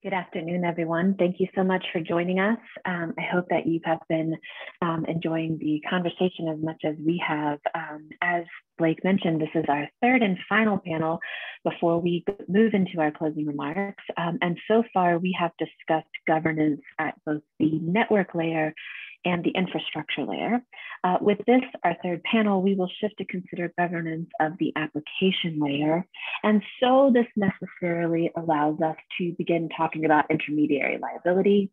Good afternoon, everyone. Thank you so much for joining us. I hope that you have been enjoying the conversation as much as we have. As Blake mentioned, this is our third and final panel before we move into our closing remarks. And so far, we have discussed governance at both the network layer and the infrastructure layer. With this, our third panel, we will shift to consider governance of the application layer. And so this necessarily allows us to begin talking about intermediary liability.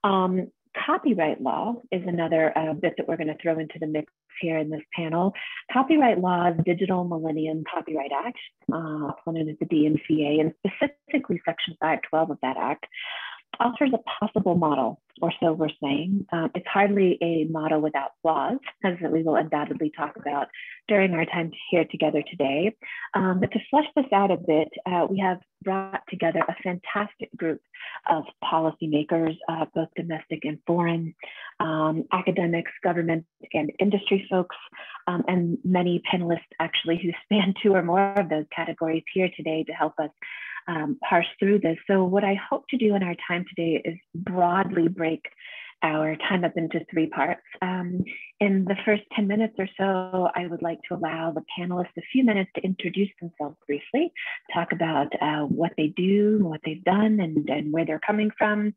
Copyright law is another bit that we're going to throw into the mix here in this panel. Copyright law's Digital Millennium Copyright Act, known as the DMCA, and specifically Section 512 of that act, offers a possible model, or so we're saying. It's hardly a model without flaws, as we will undoubtedly talk about during our time here together today. But to flesh this out a bit, we have brought together a fantastic group of policymakers, both domestic and foreign, academics, government, and industry folks, and many panelists actually who span two or more of those categories here today to help us parse through this. So what I hope to do in our time today is broadly break our time up into three parts. In the first 10 minutes or so, I would like to allow the panelists a few minutes to introduce themselves briefly, talk about what they do, what they've done, and where they're coming from,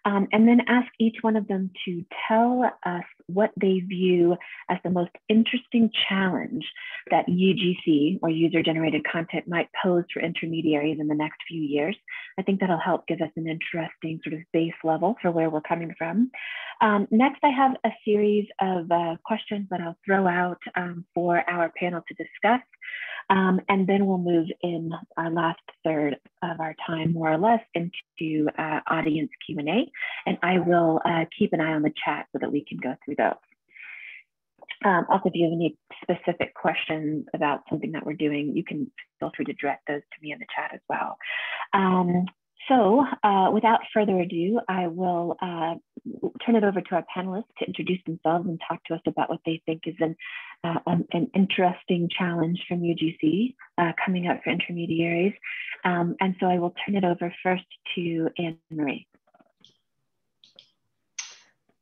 and then ask each one of them to tell us what they view as the most interesting challenge that UGC, or user-generated content, might pose for intermediaries in the next few years. I think that'll help give us an interesting sort of base level for where we're coming from. Next, I have a series of questions that I'll throw out for our panel to discuss. And then we'll move in our last third of our time, more or less, into audience Q&A. And I will keep an eye on the chat so that we can go through those. Also, if you have any specific questions about something that we're doing, you can feel free to direct those to me in the chat as well. So without further ado, I will turn it over to our panelists to introduce themselves and talk to us about what they think is an interesting challenge from UGC coming up for intermediaries. And so I will turn it over first to Annemarie.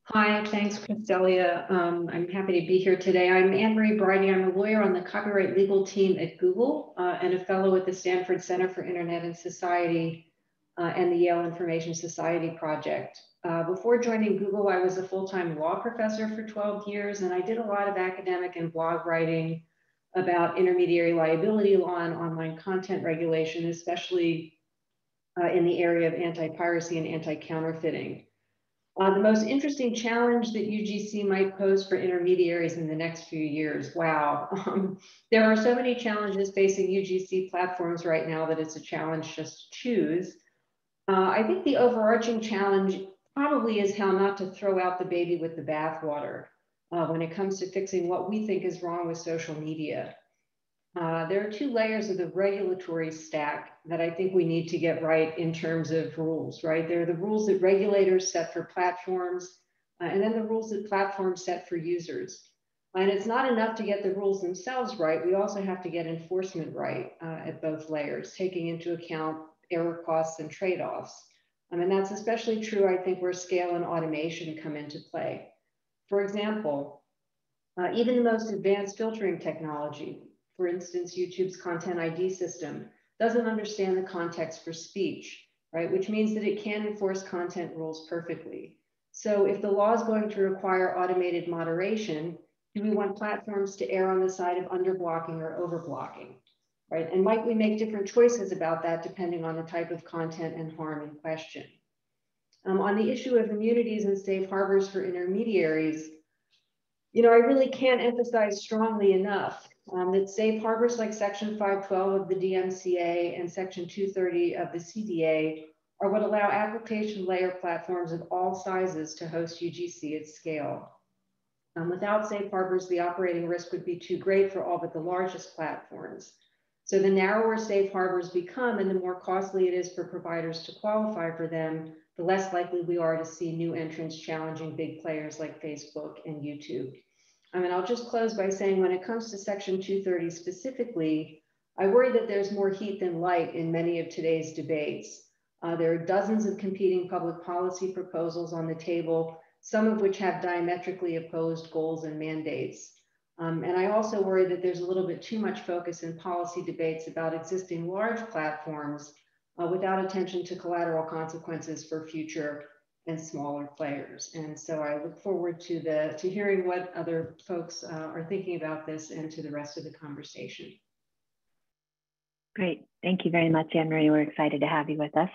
Hi, thanks, Kristelia. I'm happy to be here today. I'm Annemarie Bridy. I'm a lawyer on the copyright legal team at Google and a fellow at the Stanford Center for Internet and Society and the Yale Information Society Project. Before joining Google, I was a full-time law professor for 12 years, and I did a lot of academic and blog writing about intermediary liability law and online content regulation, especially in the area of anti-piracy and anti-counterfeiting. The most interesting challenge that UGC might pose for intermediaries in the next few years. Wow. There are so many challenges facing UGC platforms right now that it's a challenge just to choose. I think the overarching challenge probably is how not to throw out the baby with the bathwater when it comes to fixing what we think is wrong with social media. There are two layers of the regulatory stack that I think we need to get right in terms of rules, right? There are the rules that regulators set for platforms, and then the rules that platforms set for users. And it's not enough to get the rules themselves right. We also have to get enforcement right at both layers, taking into account error costs and trade-offs. And that's especially true, I think, where scale and automation come into play. For example, even the most advanced filtering technology, for instance, YouTube's Content ID system, doesn't understand the context for speech, right? Which means that it can't enforce content rules perfectly. So if the law is going to require automated moderation, do we want platforms to err on the side of underblocking or overblocking, right? And might we make different choices about that depending on the type of content and harm in question? On the issue of immunities and safe harbors for intermediaries, I really can't emphasize strongly enough that safe harbors like Section 512 of the DMCA and Section 230 of the CDA are what allow application layer platforms of all sizes to host UGC at scale. Without safe harbors, the operating risk would be too great for all but the largest platforms. So the narrower safe harbors become and the more costly it is for providers to qualify for them, the less likely we are to see new entrants challenging big players like Facebook and YouTube. I'll just close by saying when it comes to Section 230 specifically, I worry that there's more heat than light in many of today's debates. There are dozens of competing public policy proposals on the table, some of which have diametrically opposed goals and mandates. And I also worry that there's a little bit too much focus in policy debates about existing large platforms without attention to collateral consequences for future and smaller players. And so I look forward to hearing what other folks are thinking about this and to the rest of the conversation. Great. Thank you very much, Annemarie. We're excited to have you with us.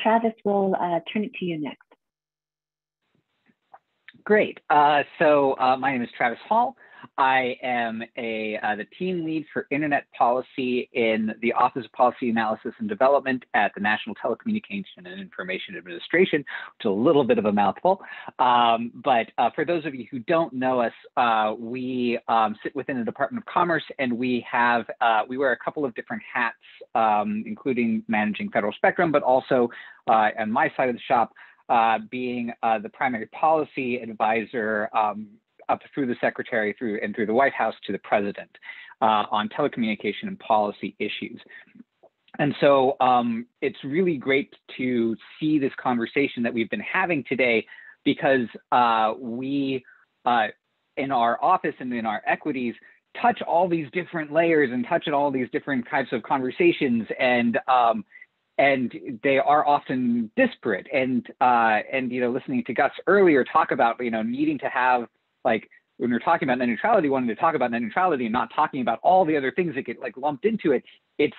Travis, we'll turn it to you next. Great. So my name is Travis Hall. I am the team lead for Internet policy in the Office of Policy Analysis and Development at the National Telecommunications and Information Administration, which is a little bit of a mouthful. But for those of you who don't know us, we sit within the Department of Commerce, and we wear a couple of different hats, including managing federal spectrum, but also on my side of the shop, being the primary policy advisor up through the secretary and through the White House to the president on telecommunication and policy issues. And so it's really great to see this conversation that we've been having today, because we in our office and in our equities touch all these different layers and touch at all these different types of conversations, and they are often disparate. And listening to Gus earlier talk about needing to have, like, when we're talking about net neutrality, wanting to talk about net neutrality and not talking about all the other things that get lumped into it. It's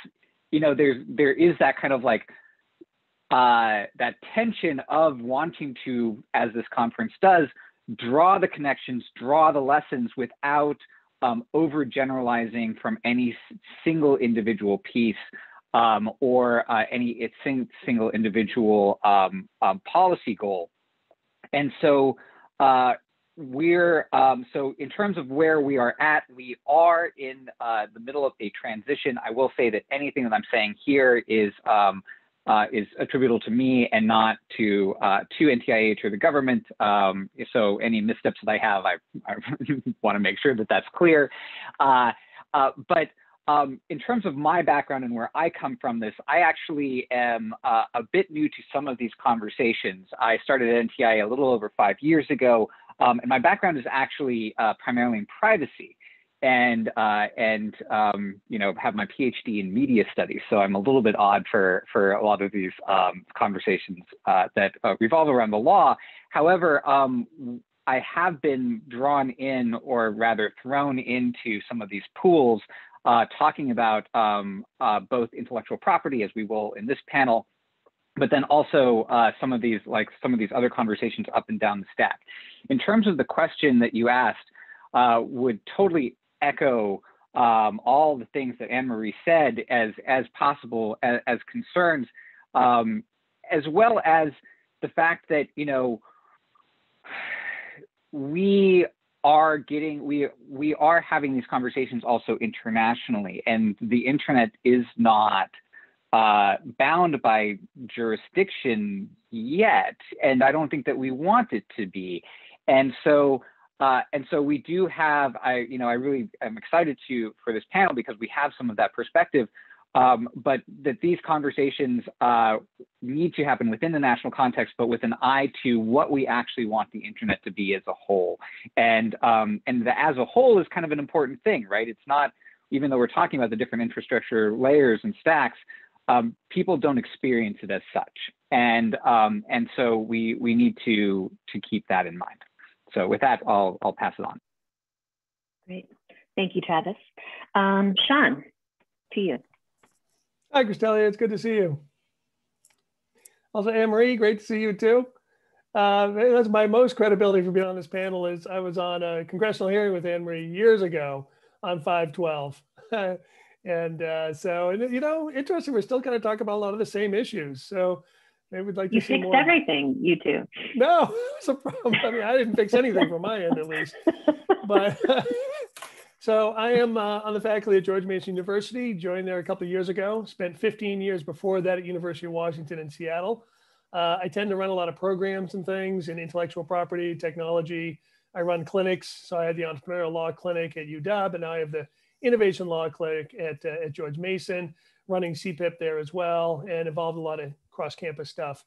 there is that kind of that tension of wanting to, as this conference does, draw the connections, draw the lessons without overgeneralizing from any single individual piece or any single individual policy goal. And so so in terms of where we are at, we are in the middle of a transition. I will say that anything that I'm saying here is attributable to me and not to NTIA or the government. So any missteps that I have, I want to make sure that that's clear. But in terms of my background and where I come from this, I actually am a bit new to some of these conversations. I started at NTIA a little over 5 years ago, and my background is actually primarily in privacy, and have my PhD in media studies. So I'm a little bit odd for a lot of these conversations that revolve around the law. However, I have been drawn in, or rather thrown into, some of these pools talking about both intellectual property, as we will in this panel, but then also some of these other conversations up and down the stack. In terms of the question that you asked, would totally echo all the things that Annemarie said as possible as concerns, as well as the fact that we are having these conversations also internationally, and the internet is not bound by jurisdiction yet, and I don't think that we want it to be. And so we do have, I really am excited for this panel, because we have some of that perspective, but that these conversations need to happen within the national context, but with an eye to what we actually want the internet to be as a whole. And the as a whole is kind of an important thing, right? It's not, even though we're talking about the different infrastructure layers and stacks, people don't experience it as such. And so we need to keep that in mind. So with that, I'll pass it on. Great. Thank you, Travis. Sean, to you. Hi, Kristelia. It's good to see you. Also, Annemarie, great to see you too. That's my most credibility for being on this panel. Is I was on a congressional hearing with Annemarie years ago on 512. So interesting, we're still kind of talking about a lot of the same issues. So maybe we'd like to see more. You fixed everything, you two. No, it's a problem. I mean, I didn't fix anything from my end, at least. But so I am on the faculty at George Mason University, joined there a couple of years ago, spent 15 years before that at University of Washington in Seattle. I tend to run a lot of programs and things in intellectual property, technology. I run clinics. So I had the entrepreneurial law clinic at UW, and now I have the innovation law clinic at George Mason, running CPIP there as well, and involved a lot of cross-campus stuff.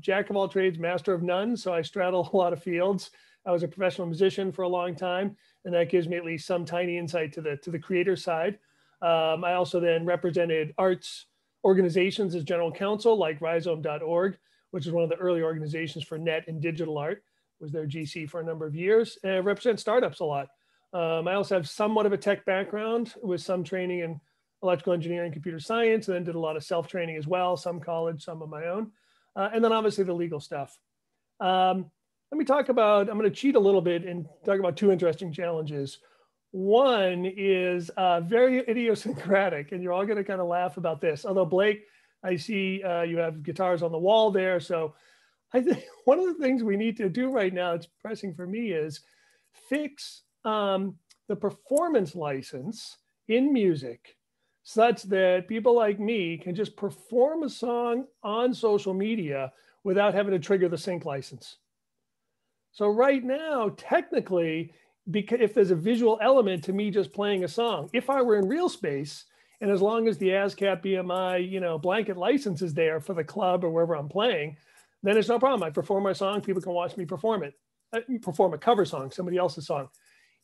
Jack of all trades, master of none. So I straddle a lot of fields. I was a professional musician for a long time, and that gives me at least some tiny insight to the creator side. I also then represented arts organizations as general counsel, like rhizome.org, which is one of the early organizations for net and digital art, was their GC for a number of years, and I represent startups a lot. I also have somewhat of a tech background with some training in electrical engineering, computer science, and then did a lot of self-training as well, some college, some of my own. And then obviously the legal stuff. Let me talk about, I'm going to cheat a little bit and talk about two interesting challenges. One is very idiosyncratic, and you're all going to kind of laugh about this. Although Blake, I see you have guitars on the wall there. So I think one of the things we need to do right now, it's pressing for me, is fix the performance license in music such that people like me can just perform a song on social media without having to trigger the sync license. So right now, technically, because if there's a visual element to me just playing a song, if I were in real space, and as long as the ASCAP BMI, blanket license is there for the club or wherever I'm playing, then it's no problem. I perform my song, people can watch me perform it, perform a cover song, somebody else's song.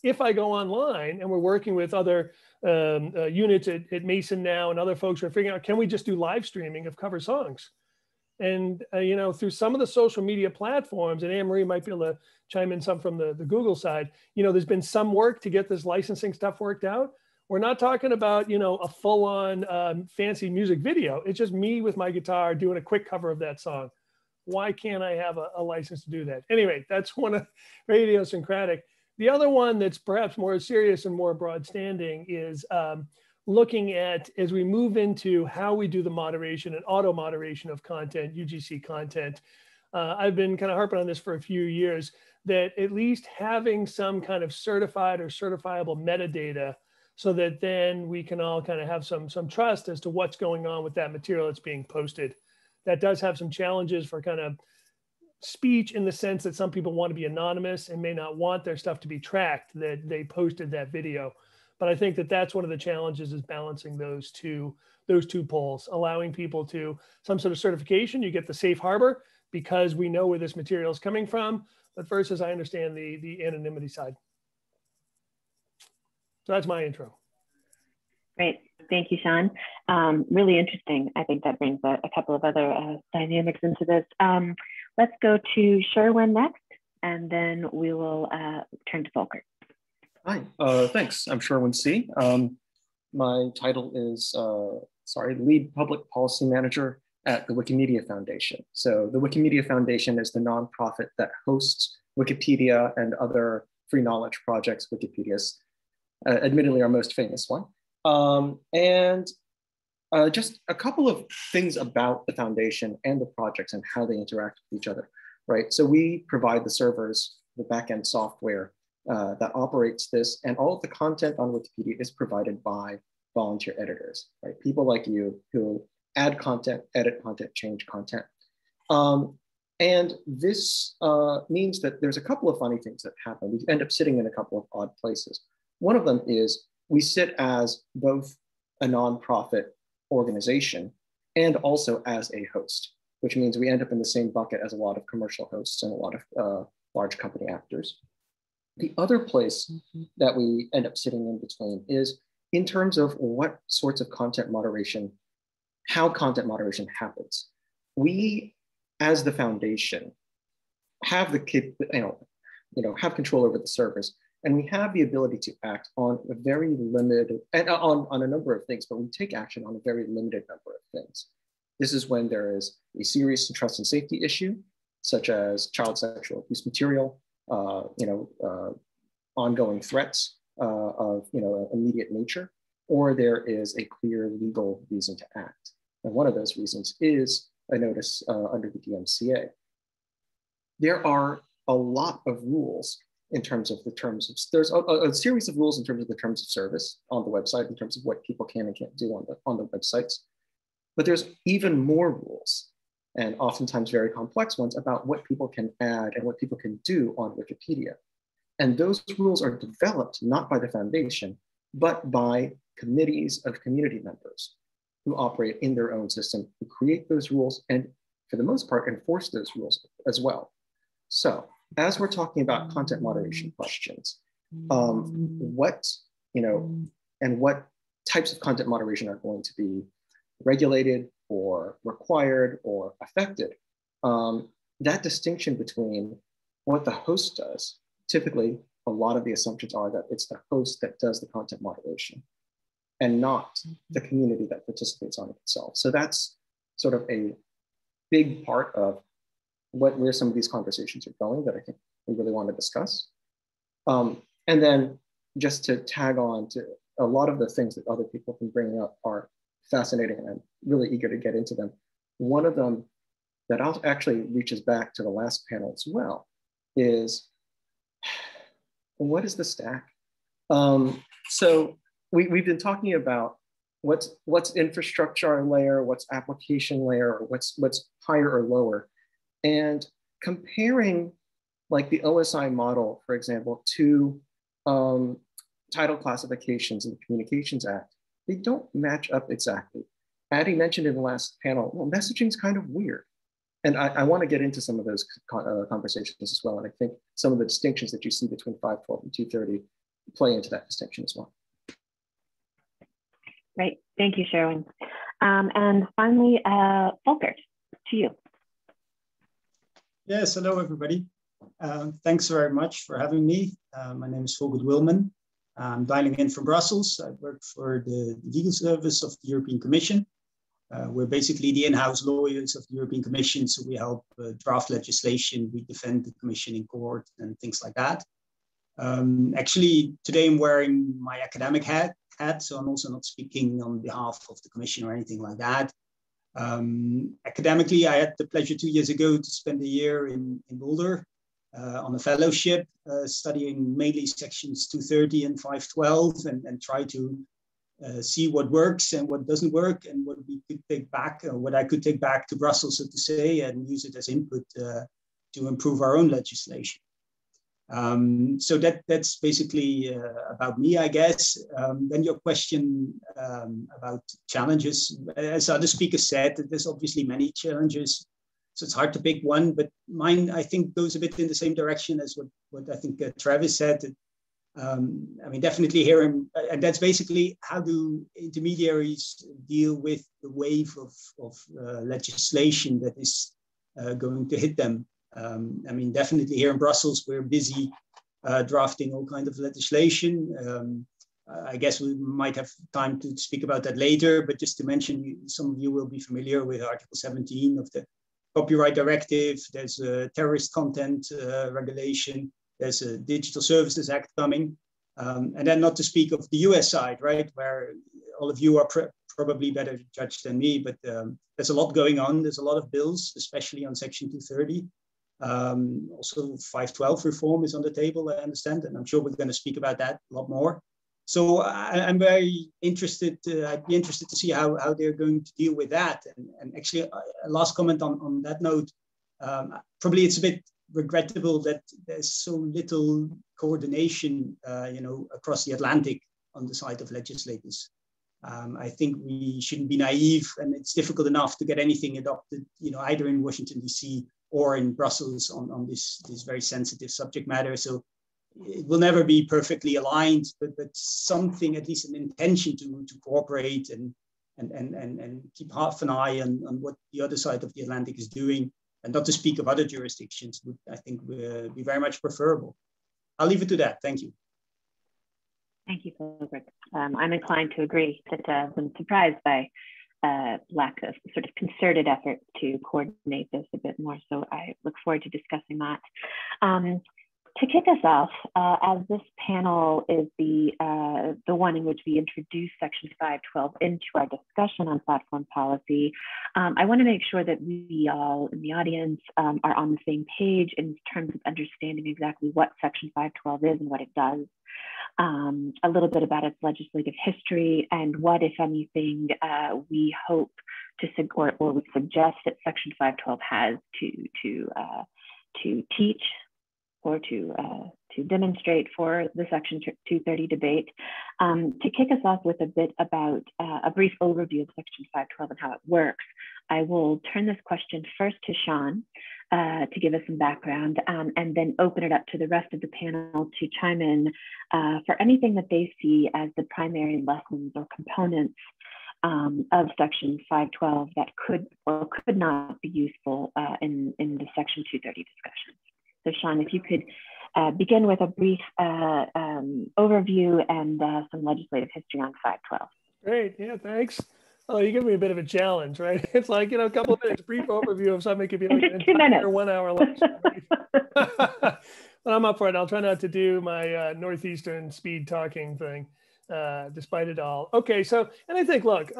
If I go online, and we're working with other units at Mason now and other folks who are figuring out, can we just do live streaming of cover songs? And, through some of the social media platforms, and Annemarie might be able to chime in some from the Google side, there's been some work to get this licensing stuff worked out. We're not talking about, a full-on fancy music video. It's just me with my guitar doing a quick cover of that song. Why can't I have a license to do that? Anyway, that's one of very idiosyncratic. The other one that's perhaps more serious and more broad standing is looking at, as we move into how we do the moderation and auto moderation of content, UGC content. I've been kind of harping on this for a few years, that at least having some kind of certified or certifiable metadata, so that then we can all kind of have some trust as to what's going on with that material that's being posted. That does have some challenges for kind of speech, in the sense that some people want to be anonymous and may not want their stuff to be tracked, that they posted that video. But I think that that's one of the challenges, is balancing those two poles, allowing people to some sort of certification. You get the safe harbor because we know where this material is coming from, but versus I understand the anonymity side. So that's my intro. Great. Thank you, Sean. Really interesting. I think that brings a couple of other dynamics into this. Let's go to Sherwin next, and then we will turn to Folkert. Hi, thanks. I'm Sherwin Siy. My title is, Lead Public Policy Manager at the Wikimedia Foundation. So the Wikimedia Foundation is the nonprofit that hosts Wikipedia and other free knowledge projects. Wikipedia's admittedly our most famous one. Just a couple of things about the foundation and the projects and how they interact with each other, right? So we provide the servers, the backend software that operates this, and all of the content on Wikipedia is provided by volunteer editors, right? People like you who add content, edit content, change content. And this means that there's a couple of funny things that happen. We end up sitting in a couple of odd places. One of them is we sit as both a nonprofit organization and also as a host, which means we end up in the same bucket as a lot of commercial hosts and a lot of large company actors. The other place that we end up sitting in between is in terms of what sorts of content moderation, how content moderation happens. We, as the foundation, have the have control over the servers, and we have the ability to act on a very limited, and on a number of things, but we take action on a very limited number of things. This is when there is a serious trust and safety issue, such as child sexual abuse material, ongoing threats of immediate nature, or there is a clear legal reason to act. And one of those reasons is a notice under the DMCA. There are a lot of rules in terms of the terms of, there's a series of rules in terms of the terms of service on the website, in terms of what people can and can't do on the websites. But there's even more rules, and oftentimes very complex ones, about what people can add and what people can do on Wikipedia. And those rules are developed not by the foundation, but by committees of community members. who operate in their own system, who create those rules, and for the most part, enforce those rules as well. So as we're talking about content moderation questions, what types of content moderation are going to be regulated or required or affected? That distinction between what the host does, typically a lot of the assumptions are that it's the host that does the content moderation and not the community that participates on it itself. So that's sort of a big part of where some of these conversations are going that I think we really want to discuss. And then just to tag on to a lot of the things that other people have been bringing up are fascinating, and I'm really eager to get into them. One of them that actually reaches back to the last panel as well is, what is the stack? So we've been talking about what's infrastructure layer, what's application layer, or what's higher or lower, and comparing like the OSI model, for example, to title classifications in the Communications Act. They don't match up exactly. Addie mentioned in the last panel, well, messaging is kind of weird. And I want to get into some of those conversations as well. And I think some of the distinctions that you see between 512 and 230 play into that distinction as well. Right, thank you, Sherwin. And finally, Folkert, to you. Yes, hello, everybody. Thanks very much for having me. My name is Folkert Wilman. I'm dialing in from Brussels. I work for the legal service of the European Commission. We're basically the in-house lawyers of the European Commission, so we help draft legislation, we defend the Commission in court and things like that. Actually, today I'm wearing my academic hat, so I'm also not speaking on behalf of the Commission or anything like that. Academically, I had the pleasure 2 years ago to spend a year in Boulder on a fellowship, studying mainly sections 230 and 512 and try to see what works and what doesn't work and what we could take back, or what I could take back to Brussels, so to say, and use it as input to improve our own legislation. So that's basically about me, I guess. Then your question about challenges, as other speakers said, there's obviously many challenges, so it's hard to pick one, but mine, I think, goes a bit in the same direction as what I think Travis said. I mean, definitely here, and that's basically how do intermediaries deal with the wave of legislation that is going to hit them. I mean, definitely here in Brussels, we're busy drafting all kinds of legislation. I guess we might have time to speak about that later, but just to mention, some of you will be familiar with Article 17 of the Copyright Directive. There's a terrorist content regulation. There's a Digital Services Act coming. And then not to speak of the US side, right, where all of you are probably better judged than me, but there's a lot going on. There's a lot of bills, especially on Section 230. Also 512 reform is on the table, I understand, and I'm sure we're going to speak about that a lot more. So I'm very interested, I'd be interested to see how they're going to deal with that. And actually, a last comment on that note, probably it's a bit regrettable that there's so little coordination, across the Atlantic on the side of legislators. I think we shouldn't be naive, and it's difficult enough to get anything adopted, either in Washington, D.C. or in Brussels on this very sensitive subject matter. So it will never be perfectly aligned, but something, at least an intention to cooperate and keep half an eye on what the other side of the Atlantic is doing, and not to speak of other jurisdictions, would, I think, be very much preferable. I'll leave it to that. Thank you. Thank you, Folkert. I'm inclined to agree that I've been surprised by lack of sort of concerted effort to coordinate this a bit more. So I look forward to discussing that. To kick us off, as this panel is the one in which we introduce Section 512 into our discussion on platform policy, I want to make sure that we all in the audience are on the same page in terms of understanding exactly what Section 512 is and what it does. A little bit about its legislative history and what, if anything, we hope to or we suggest that Section 512 has to teach or to to demonstrate for the Section 230 debate. To kick us off with a bit about a brief overview of Section 512 and how it works, I will turn this question first to Sean to give us some background, and then open it up to the rest of the panel to chime in for anything that they see as the primary lessons or components of Section 512 that could or could not be useful in the Section 230 discussion. So Sean, if you could begin with a brief overview and some legislative history on 512. Great, yeah, thanks. Oh, you give me a bit of a challenge, right? It's like, a couple of minutes, brief overview of something could be like an entire 1 hour lecture. Right? But I'm up for it. I'll try not to do my Northeastern speed talking thing, despite it all. Okay, so, and I think, look,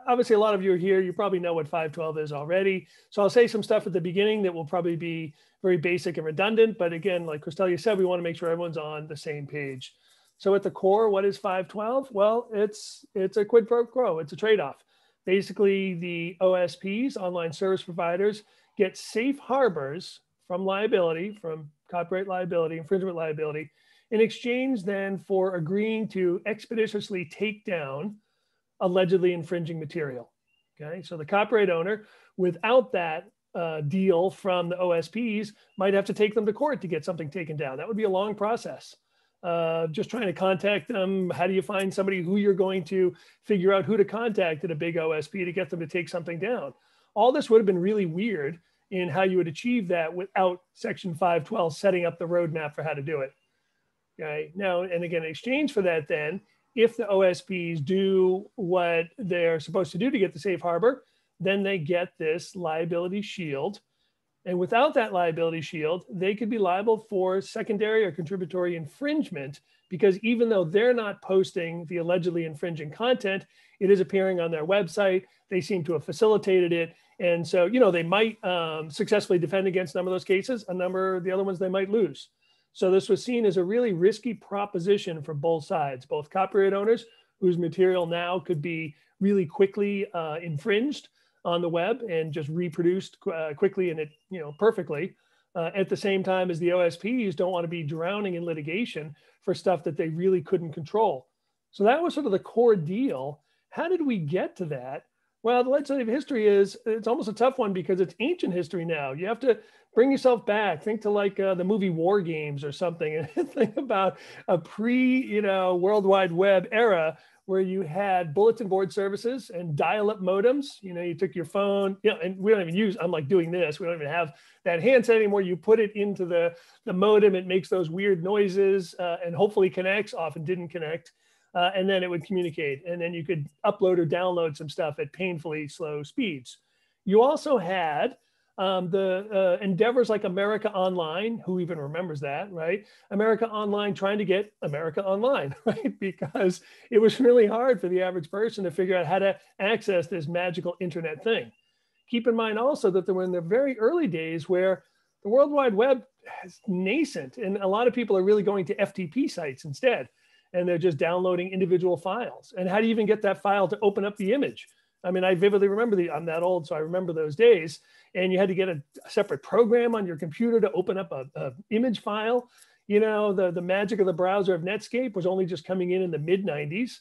obviously a lot of you are here, you probably know what 512 is already. So I'll say some stuff at the beginning that will probably be very basic and redundant. But again, like Kristelia said, we want to make sure everyone's on the same page. So at the core, what is 512? Well, it's a quid pro quo, it's a trade-off. Basically, the OSPs, online service providers, get safe harbors from liability, from copyright liability, infringement liability, in exchange then for agreeing to expeditiously take down allegedly infringing material. Okay, so the copyright owner, without that deal from the OSPs, might have to take them to court to get something taken down. That would be a long process. Just trying to contact them. How do you find somebody who you're going to figure out who to contact at a big OSP to get them to take something down? All this would have been really weird in how you would achieve that without Section 512 setting up the roadmap for how to do it. Okay. Now, and again, in exchange for that, then, if the OSPs do what they're supposed to do to get the safe harbor, then they get this liability shield. And without that liability shield, they could be liable for secondary or contributory infringement, because even though they're not posting the allegedly infringing content, it is appearing on their website. They seem to have facilitated it. And so, they might successfully defend against a number of those cases. A number of the other ones they might lose. So this was seen as a really risky proposition for both sides, both copyright owners whose material now could be really quickly infringed on the web and just reproduced quickly and perfectly, at the same time as the OSPs don't want to be drowning in litigation for stuff that they really couldn't control. So that was sort of the core deal. How did we get to that? Well, the legislative history it's almost a tough one because it's ancient history now. You have to bring yourself back. Think to like the movie War Games or something, and think about a World Wide Web era where you had bulletin board services and dial-up modems. You took your phone, and we don't even use, I'm like doing this, we don't even have that handset anymore. You put it into the modem, it makes those weird noises and hopefully connects, often didn't connect. And then it would communicate. And then you could upload or download some stuff at painfully slow speeds. You also had the endeavors like America Online, who even remembers that, right? America Online trying to get America Online, right? Because it was really hard for the average person to figure out how to access this magical internet thing. Keep in mind also that there were in the very early days where the World Wide Web is nascent and a lot of people are really going to FTP sites instead. And they're just downloading individual files. And how do you even get that file to open up the image? I mean, I vividly remember I'm that old, so I remember those days. And you had to get a separate program on your computer to open up a image file. The magic of the browser of Netscape was only just coming in the mid 90s.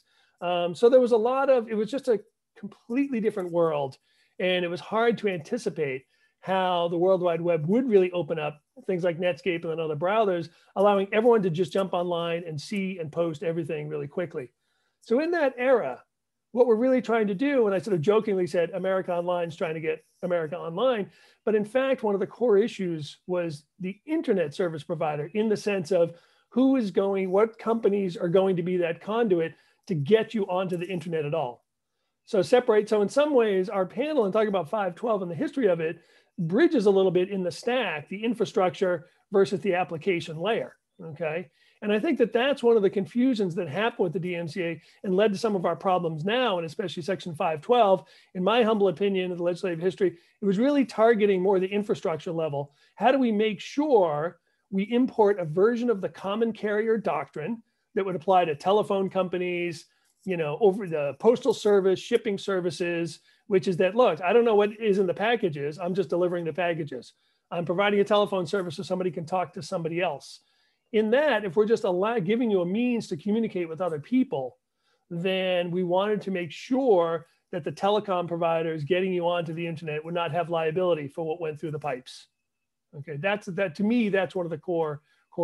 So there was it was just a completely different world. And it was hard to anticipate how the World Wide Web would really open up things like Netscape and other browsers, allowing everyone to just jump online and see and post everything really quickly. So in that era, what we're really trying to do, and I sort of jokingly said, America Online is trying to get America Online, but in fact, one of the core issues was the internet service provider in the sense of what companies are going to be that conduit to get you onto the internet at all. So in some ways, our panel and talking about 512 and the history of it bridges a little bit in the stack, the infrastructure versus the application layer, okay? And I think that's one of the confusions that happened with the DMCA and led to some of our problems now, and especially Section 512. In my humble opinion of the legislative history, it was really targeting more the infrastructure level. How do we make sure we import a version of the common carrier doctrine that would apply to telephone companies, over the postal service, shipping services, which is that, look, I don't know what is in the packages. I'm just delivering the packages. I'm providing a telephone service so somebody can talk to somebody else. in that, if we're just giving you a means to communicate with other people, then we wanted to make sure that the telecom providers getting you onto the internet would not have liability for what went through the pipes. Okay, that to me, that's one of the core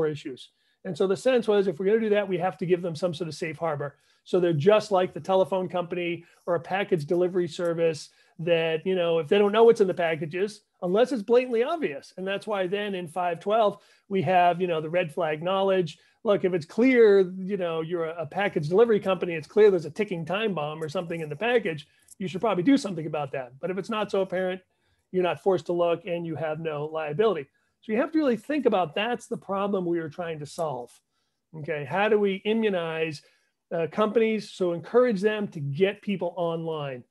issues. And so the sense was, if we're going to do that, we have to give them some sort of safe harbor. So they're just like the telephone company or a package delivery service that, you know, if they don't know what's in the packages, unless it's blatantly obvious. And that's why then in 512, we have, you know, the red flag knowledge. Look, if it's clear, you know, you're a package delivery company, it's clear there's a ticking time bomb or something in the package, you should probably do something about that. But if it's not so apparent, you're not forced to look and you have no liability. So you have to really think about, that's the problem we were trying to solve. Okay, how do we immunize companies? So encourage them to get people online.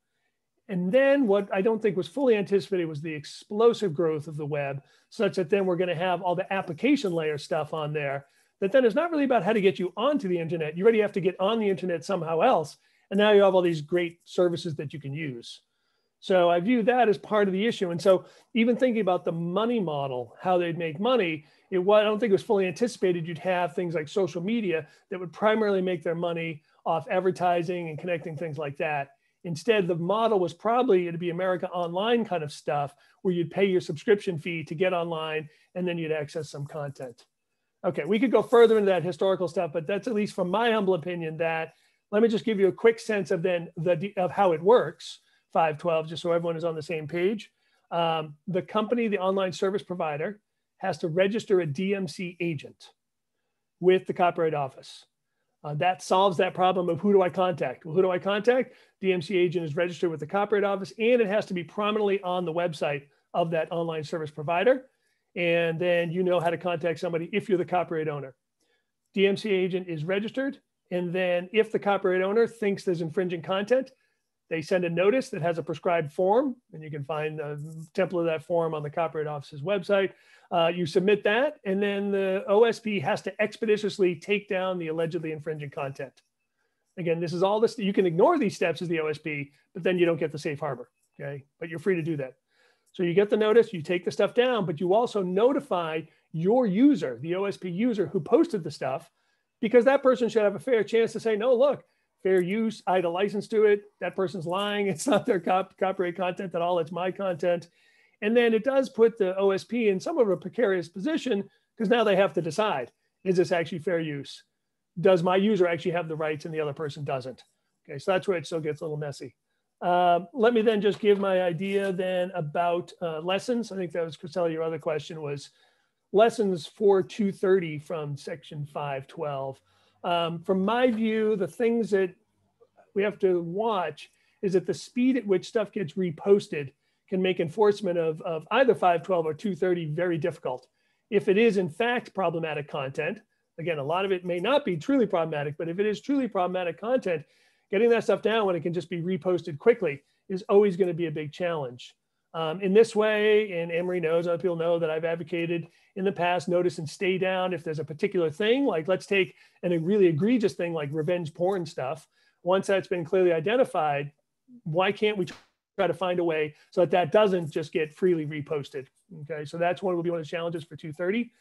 And then what I don't think was fully anticipated was the explosive growth of the web, such that then we're going to have all the application layer stuff on there, that then it's not really about how to get you onto the internet. You already have to get on the internet somehow else. And now you have all these great services that you can use. So I view that as part of the issue. And so even thinking about the money model, how they'd make money, I don't think it was fully anticipated you'd have things like social media that would primarily make their money off advertising and connecting things like that. Instead, the model was probably to be America Online kind of stuff, where you'd pay your subscription fee to get online, and then you'd access some content. Okay, we could go further into that historical stuff, but that's, at least from my humble opinion, that. Let me just give you a quick sense of then of how it works, 512, just so everyone is on the same page. The company, the online service provider, has to register a DMC agent with the Copyright Office. That solves that problem of who do I contact? Well, who do I contact? DMC agent is registered with the Copyright Office, and it has to be prominently on the website of that online service provider. And then you know how to contact somebody if you're the copyright owner. DMC agent is registered. And then if the copyright owner thinks there's infringing content, they send a notice that has a prescribed form, and you can find a template of that form on the Copyright Office's website. You submit that, and then the OSP has to expeditiously take down the allegedly infringing content. Again, this is all this, you can ignore these steps as the OSP, but then you don't get the safe harbor, okay? But you're free to do that. So you get the notice, you take the stuff down, but you also notify your user, the OSP user who posted the stuff, because that person should have a fair chance to say, no, look, fair use, I had a license to it, that person's lying, it's not their copyright content at all, it's my content. And then it does put the OSP in somewhat of a precarious position, because now they have to decide, is this actually fair use? Does my user actually have the rights and the other person doesn't? Okay, so that's where it still gets a little messy. Let me then just give my idea then about lessons. I think that was, Kristelia, your other question was lessons for 230 from section 512. From my view, the things that we have to watch is that the speed at which stuff gets reposted can make enforcement of either 512 or 230 very difficult. If it is in fact problematic content, again, a lot of it may not be truly problematic, but if it is truly problematic content, getting that stuff down when it can just be reposted quickly is always going to be a big challenge. In this way, and Annemarie knows, other people know that I've advocated in the past, notice and stay down if there's a particular thing, like let's take a really egregious thing like revenge porn stuff. Once that's been clearly identified, why can't we try to find a way so that that doesn't just get freely reposted? Okay, so that's one will be one of the challenges for 230.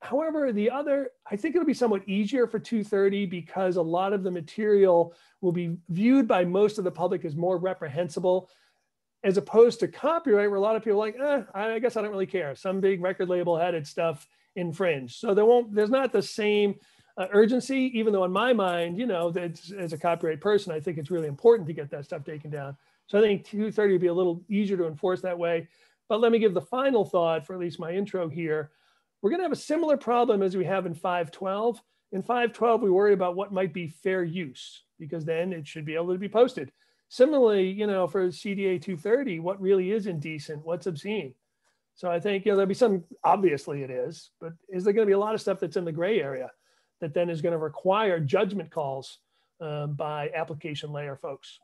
However, the other, I think it'll be somewhat easier for 230 because a lot of the material will be viewed by most of the public as more reprehensible, as opposed to copyright, where a lot of people are like, I guess I don't really care. Some big record label had its stuff infringed. So there's not the same urgency, even though in my mind, you know, that as a copyright person, I think it's really important to get that stuff taken down. So I think 230 would be a little easier to enforce that way. But let me give the final thought for at least my intro here. We're going to have a similar problem as we have in 512. In 512, we worry about what might be fair use, because then it should be able to be posted. Similarly, you know, for CDA 230, what really is indecent, what's obscene? So I think, you know, there'll be some, obviously it is, but is there going to be a lot of stuff that's in the gray area that then is going to require judgment calls by application layer folks?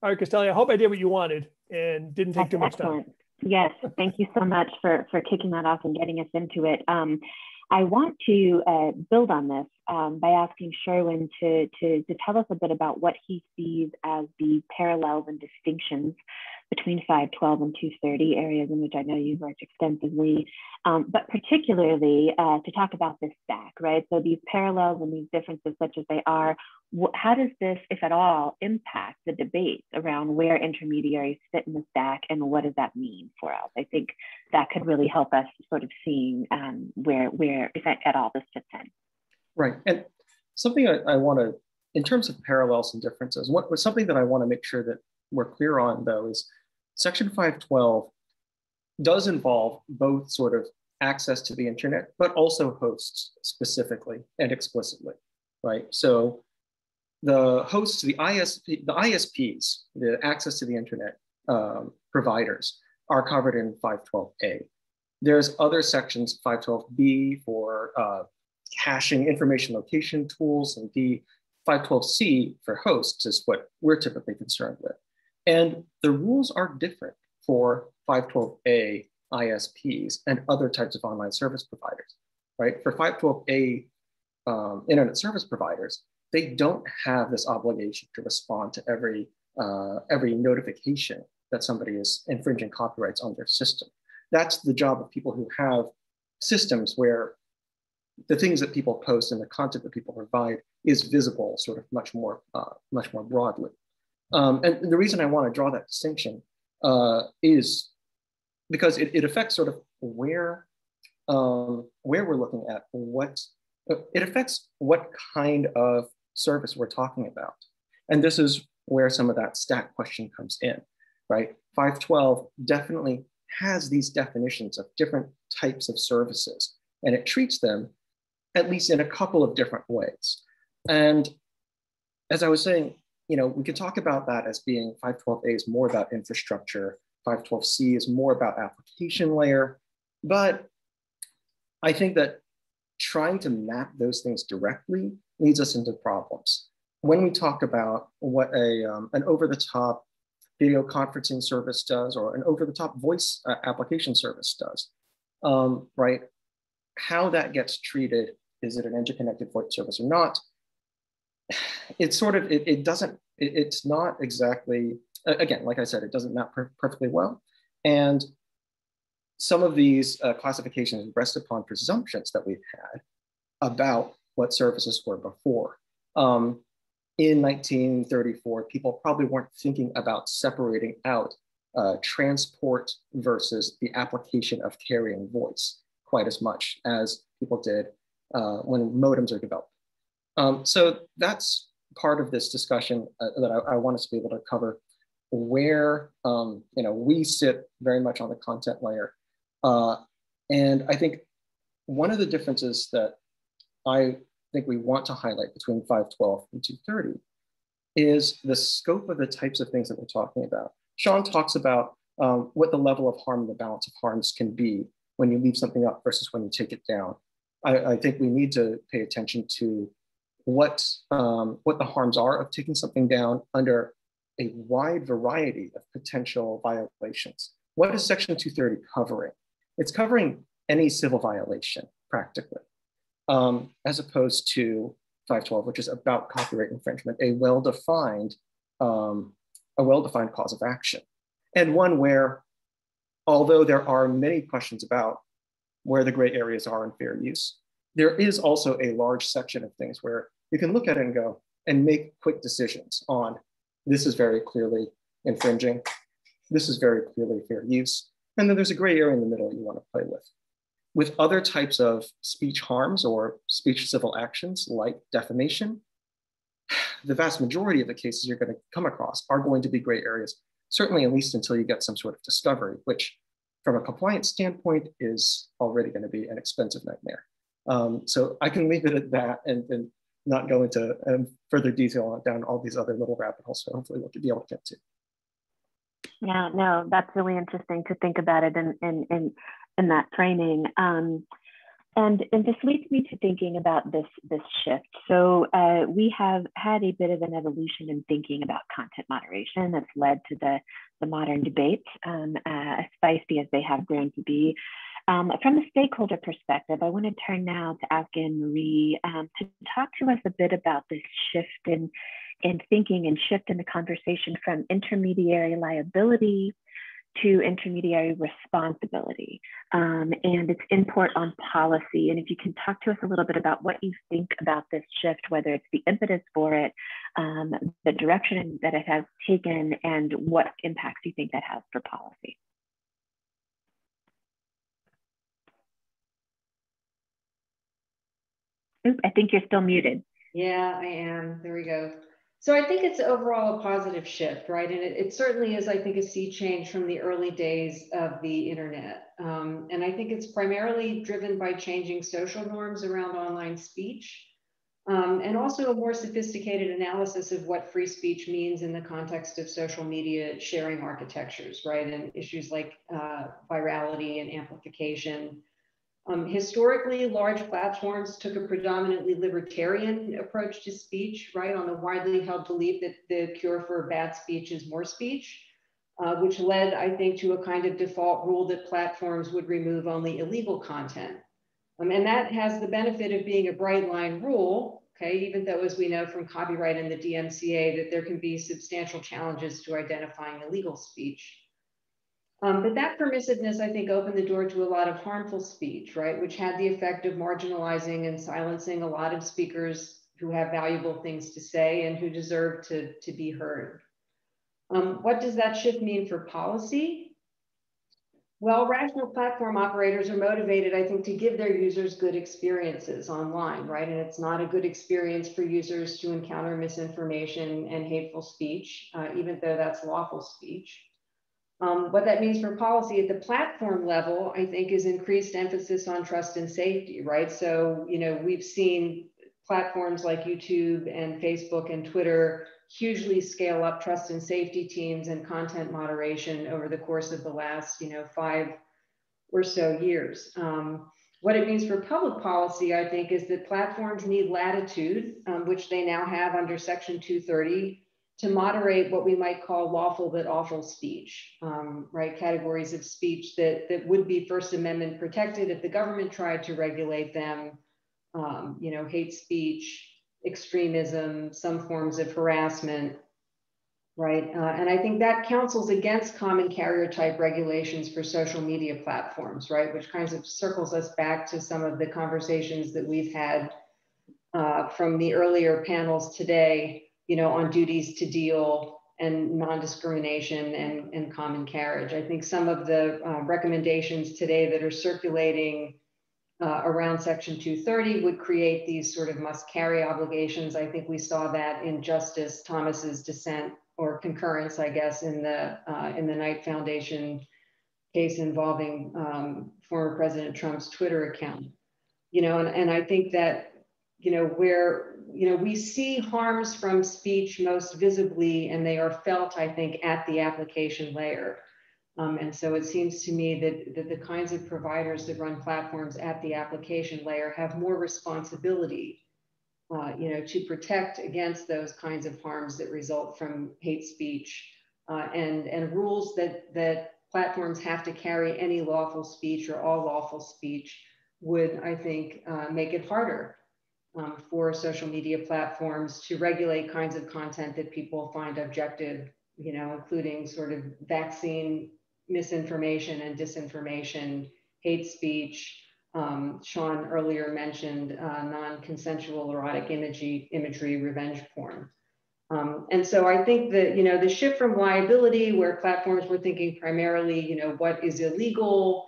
All right, Kristelia, I hope I did what you wanted and didn't take too much time. Yes, thank you so much for kicking that off and getting us into it. I want to build on this by asking Sherwin to tell us a bit about what he sees as the parallels and distinctions between 512 and 230, areas in which I know you've worked extensively, but particularly to talk about this stack, right? So these parallels and these differences such as they are, how does this, if at all, impact the debate around where intermediaries fit in the stack and what does that mean for us? I think that could really help us sort of seeing where, if at all, this fits in. Right, and something I want to, in terms of parallels and differences, something that I want to make sure that we're clear on, though, is Section 512 does involve both sort of access to the internet, but also hosts specifically and explicitly, right? So the hosts, the ISPs, the access to the internet providers, are covered in 512A. There's other sections, 512B for caching information location tools, and D, 512C for hosts is what we're typically concerned with. And the rules are different for 512A ISPs and other types of online service providers, right? For 512A internet service providers, they don't have this obligation to respond to every notification that somebody is infringing copyrights on their system. That's the job of people who have systems where the things that people post and the content that people provide is visible sort of much more broadly. And the reason I want to draw that distinction is because it affects sort of where we're looking at it affects what kind of service we're talking about. And this is where some of that stack question comes in, right? 512 definitely has these definitions of different types of services, and it treats them at least in a couple of different ways. And as I was saying, we could talk about that as being 512A is more about infrastructure, 512C is more about application layer, but I think that trying to map those things directly leads us into problems. When we talk about what an over-the-top video conferencing service does, or an over-the-top voice application service does, right? How that gets treated, is it an interconnected voice service or not? It's sort of, it's not exactly, again, like I said, it doesn't map perfectly well. And some of these classifications rest upon presumptions that we've had about what services were before. In 1934, people probably weren't thinking about separating out transport versus the application of carrying voice quite as much as people did when modems are developed. So that's part of this discussion that I want us to be able to cover, where we sit very much on the content layer. And I think one of the differences that I think we want to highlight between 512 and 230 is the scope of the types of things that we're talking about. Sean talks about what the level of harm and the balance of harms can be when you leave something up versus when you take it down. I think we need to pay attention to what the harms are of taking something down under a wide variety of potential violations. What is Section 230 covering? It's covering any civil violation, practically, as opposed to 512, which is about copyright infringement, a well-defined cause of action, and one where, although there are many questions about where the gray areas are in fair use, there is also a large section of things where you can look at it and go and make quick decisions on, this is very clearly infringing, this is very clearly fair use, and then there's a gray area in the middle you want to play with. With other types of speech harms or speech civil actions like defamation, the vast majority of the cases you're going to come across are going to be gray areas, certainly at least until you get some sort of discovery, which from a compliance standpoint is already going to be an expensive nightmare. So I can leave it at that and not go into further detail down all these other little rabbit holes. So hopefully we'll be able to get to. Yeah, no, that's really interesting to think about it in that framing. And this leads me to thinking about this shift. So we have had a bit of an evolution in thinking about content moderation that's led to the modern debates, as feisty as they have grown to be. From a stakeholder perspective, I want to turn now to ask Annemarie to talk to us a bit about this shift in thinking and shift in the conversation from intermediary liability to intermediary responsibility and its import on policy. And if you can talk to us a little bit about what you think about this shift, whether it's the impetus for it, the direction that it has taken, and what impacts you think that has for policy. Oop, I think you're still muted. Yeah, I am. There we go. So I think it's overall a positive shift, right? And it certainly is, I think, a sea change from the early days of the internet. And I think it's primarily driven by changing social norms around online speech, and also a more sophisticated analysis of what free speech means in the context of social media sharing architectures, right? And issues like virality and amplification. Historically, large platforms took a predominantly libertarian approach to speech, right, on the widely held belief that the cure for bad speech is more speech, which led, I think, to a kind of default rule that platforms would remove only illegal content. And that has the benefit of being a bright line rule, okay, even though, as we know from copyright and the DMCA, that there can be substantial challenges to identifying illegal speech. But that permissiveness, I think, opened the door to a lot of harmful speech, right, which had the effect of marginalizing and silencing a lot of speakers who have valuable things to say and who deserve to be heard. What does that shift mean for policy? Well, rational platform operators are motivated, I think, to give their users good experiences online, right? And it's not a good experience for users to encounter misinformation and hateful speech, even though that's lawful speech. What that means for policy at the platform level, I think, is increased emphasis on trust and safety, right? So, you know, we've seen platforms like YouTube and Facebook and Twitter hugely scale up trust and safety teams and content moderation over the course of the last, 5 or so years. What it means for public policy, I think, is that platforms need latitude, which they now have under Section 230, to moderate what we might call lawful but awful speech, right? Categories of speech that would be First Amendment protected if the government tried to regulate them, hate speech, extremism, some forms of harassment, right? And I think that counsels against common carrier type regulations for social media platforms, right? Which kinds of circles us back to some of the conversations that we've had from the earlier panels today, on duties to deal and non-discrimination and common carriage. I think some of the recommendations today that are circulating around Section 230 would create these sort of must carry obligations. I think we saw that in Justice Thomas's dissent or concurrence, I guess, in the Knight Foundation case involving former President Trump's Twitter account. And I think that, where we see harms from speech most visibly, and they are felt, I think, at the application layer. And so it seems to me that the kinds of providers that run platforms at the application layer have more responsibility, to protect against those kinds of harms that result from hate speech, and rules that platforms have to carry any lawful speech or all lawful speech would, I think, make it harder for social media platforms to regulate kinds of content that people find objective, including sort of vaccine misinformation and disinformation, hate speech. Sean earlier mentioned non-consensual erotic imagery, revenge porn. And so I think that, the shift from liability, where platforms were thinking primarily, what is illegal,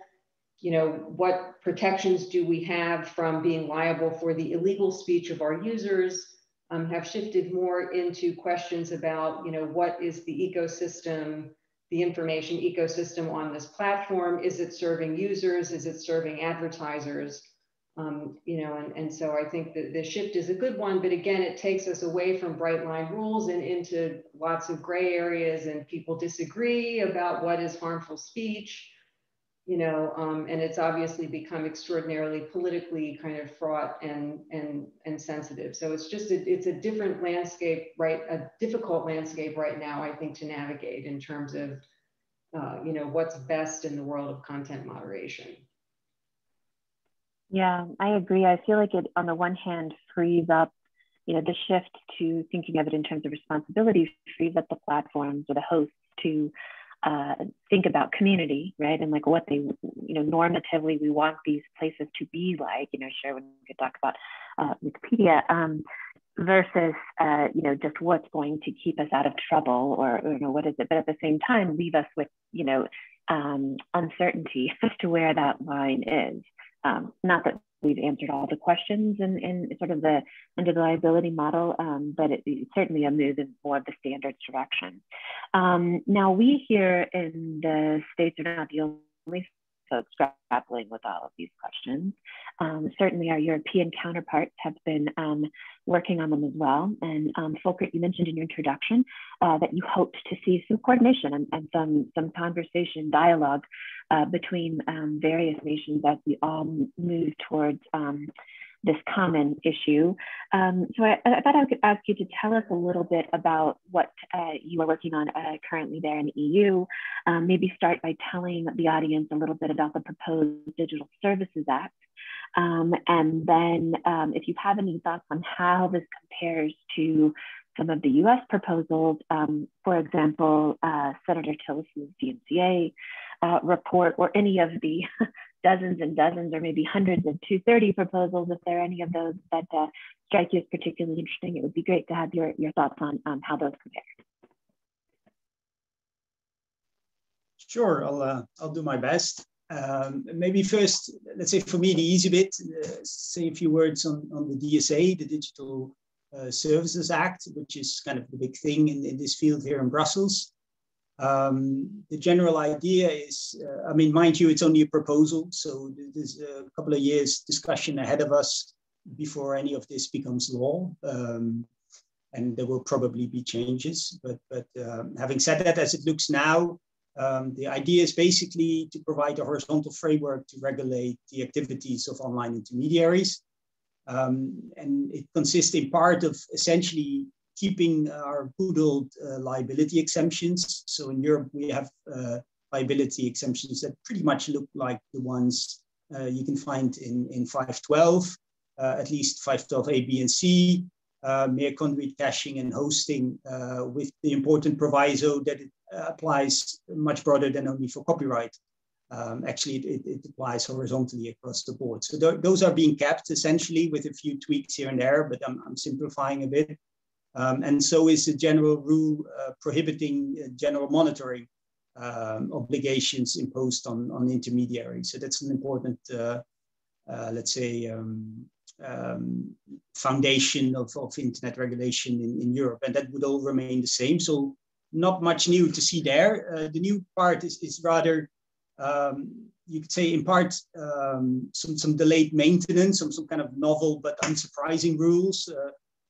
what protections do we have from being liable for the illegal speech of our users, have shifted more into questions about, what is the ecosystem, the information ecosystem on this platform? Is it serving users? Is it serving advertisers? And so I think that the shift is a good one, but again, it takes us away from bright line rules and into lots of gray areas, and people disagree about what is harmful speech. And it's obviously become extraordinarily politically kind of fraught and sensitive. So it's just, it's a different landscape, right? A difficult landscape right now, I think, to navigate in terms of, what's best in the world of content moderation. Yeah, I agree. I feel like it, on the one hand, frees up the shift to thinking of it in terms of responsibility frees up the platforms or the hosts to think about community, right? And like what they, normatively we want these places to be like, Sherwin could talk about Wikipedia, versus, just what's going to keep us out of trouble or what is it? But at the same time, leave us with, uncertainty as to where that line is. Not that we've answered all the questions in sort of under the liability model, but it's certainly a move in more of the standards direction. Now, we here in the States are not the only folks grappling with all of these questions. Certainly our European counterparts have been working on them as well. And Folkert, you mentioned in your introduction that you hoped to see some coordination and some conversation, dialogue between various nations as we all move towards this common issue. So I thought I could ask you to tell us a little bit about what you are working on currently there in the EU. Maybe start by telling the audience a little bit about the proposed Digital Services Act. And then if you have any thoughts on how this compares to some of the US proposals, for example, Senator Tillerson's DMCA report, or any of the dozens and dozens or maybe hundreds of 230 proposals, if there are any of those that strike you as particularly interesting, it would be great to have your thoughts on how those compare. Sure, I'll do my best. Maybe first, let's say for me, the easy bit, say a few words on the DSA, the Digital Services Act, which is kind of the big thing in this field here in Brussels. The general idea is, mind you, it's only a proposal. So there's a couple of years discussion ahead of us before any of this becomes law. And there will probably be changes. But having said that, as it looks now, the idea is basically to provide a horizontal framework to regulate the activities of online intermediaries. And it consists in part of essentially keeping our good old liability exemptions. So in Europe, we have liability exemptions that pretty much look like the ones you can find in 512, at least 512 A, B, and C, mere conduit caching and hosting, with the important proviso that it applies much broader than only for copyright. Actually, it applies horizontally across the board. So those are being kept essentially with a few tweaks here and there, but I'm simplifying a bit. And so is the general rule prohibiting general monitoring obligations imposed on intermediaries. So that's an important, let's say, foundation of internet regulation in Europe. And that would all remain the same. So not much new to see there. The new part is rather, you could say in part, some delayed maintenance, some kind of novel but unsurprising rules.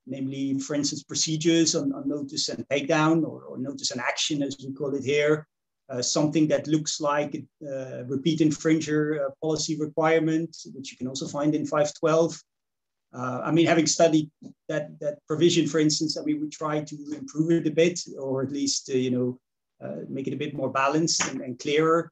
Namely, for instance, procedures on notice and takedown or notice and action, as we call it here, something that looks like a repeat infringer policy requirement, which you can also find in 512. Having studied that provision, for instance, we try to improve it a bit, or at least, make it a bit more balanced and clearer.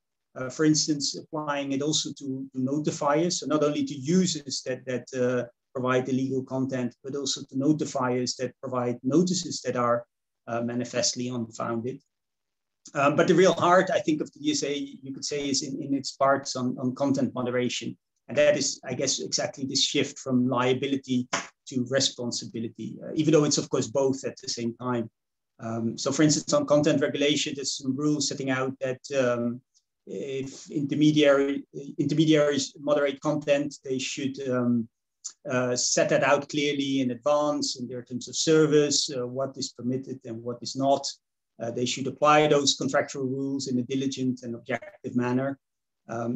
For instance, applying it also to notifiers, so not only to users that provide illegal content, but also to notifiers that provide notices that are manifestly unfounded. But the real heart, I think, of the DSA, you could say, is in its parts on content moderation. And that is, I guess, exactly this shift from liability to responsibility, even though it's, of course, both at the same time. So, for instance, on content regulation, there's some rules setting out that if intermediaries moderate content, they should set that out clearly in advance in their terms of service, what is permitted and what is not. They should apply those contractual rules in a diligent and objective manner.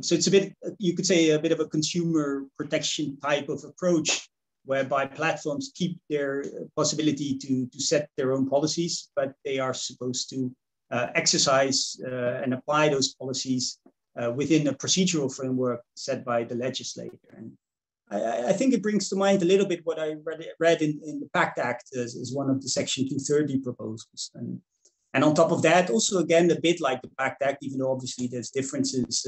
So it's a bit, you could say, a bit of a consumer protection type of approach, whereby platforms keep their possibility to set their own policies, but they are supposed to exercise and apply those policies within a procedural framework set by the legislator. And I think it brings to mind a little bit what I read in the PACT Act as one of the Section 230 proposals. And on top of that, also, again, a bit like the PACT Act, even though obviously there's differences,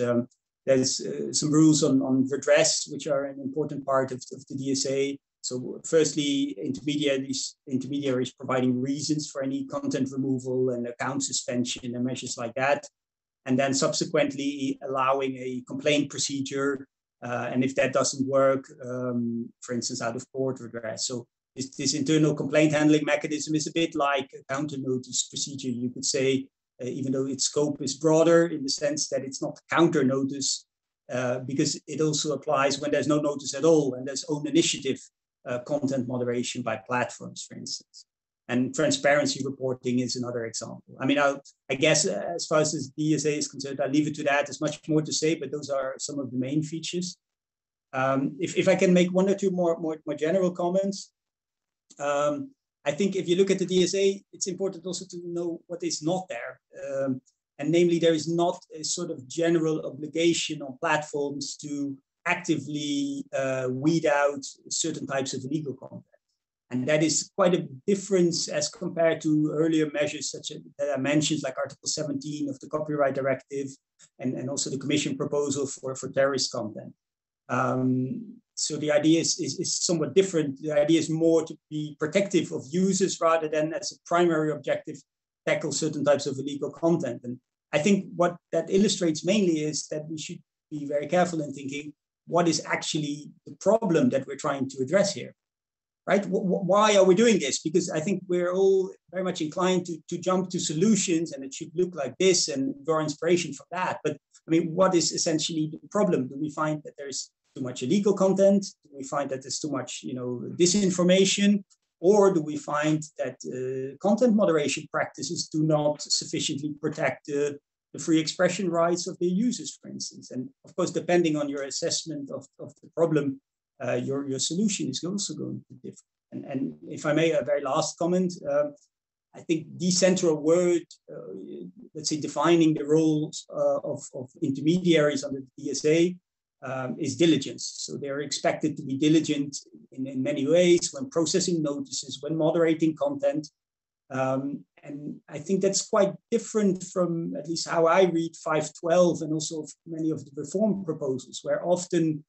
there's some rules on redress, which are an important part of the DSA. So firstly, intermediaries providing reasons for any content removal and account suspension and measures like that. And then subsequently allowing a complaint procedure. And if that doesn't work, for instance, out of court redress. So this internal complaint handling mechanism is a bit like a counter notice procedure, you could say, even though its scope is broader in the sense that it's not counter notice, because it also applies when there's no notice at all and there's own initiative content moderation by platforms, for instance. And transparency reporting is another example. I mean, I guess as far as this DSA is concerned, I'll leave it to that. There's much more to say, but those are some of the main features. If I can make one or two more general comments, I think if you look at the DSA, it's important also to know what is not there. And namely, there is not a sort of general obligation on platforms to actively weed out certain types of illegal content. And that is quite a difference as compared to earlier measures such as that I mentioned, like Article 17 of the Copyright Directive, and also the Commission proposal for terrorist content. So the idea is somewhat different. The idea is more to be protective of users rather than as a primary objective, tackle certain types of illegal content. And I think what that illustrates mainly is that we should be very careful in thinking what is actually the problem that we're trying to address here. Right? Why are we doing this? Because I think we're all very much inclined to jump to solutions and it should look like this and draw inspiration from that. But I mean, what is essentially the problem? Do we find that there's too much illegal content? Do we find that there's too much, disinformation? Or do we find that content moderation practices do not sufficiently protect the free expression rights of the users, for instance? And of course, depending on your assessment of the problem, your solution is also going to differ. And if I may, a very last comment, I think the central word, let's say defining the roles of intermediaries under the DSA is diligence. So they're expected to be diligent in many ways when processing notices, when moderating content. And I think that's quite different from at least how I read 512 and also many of the reform proposals, where often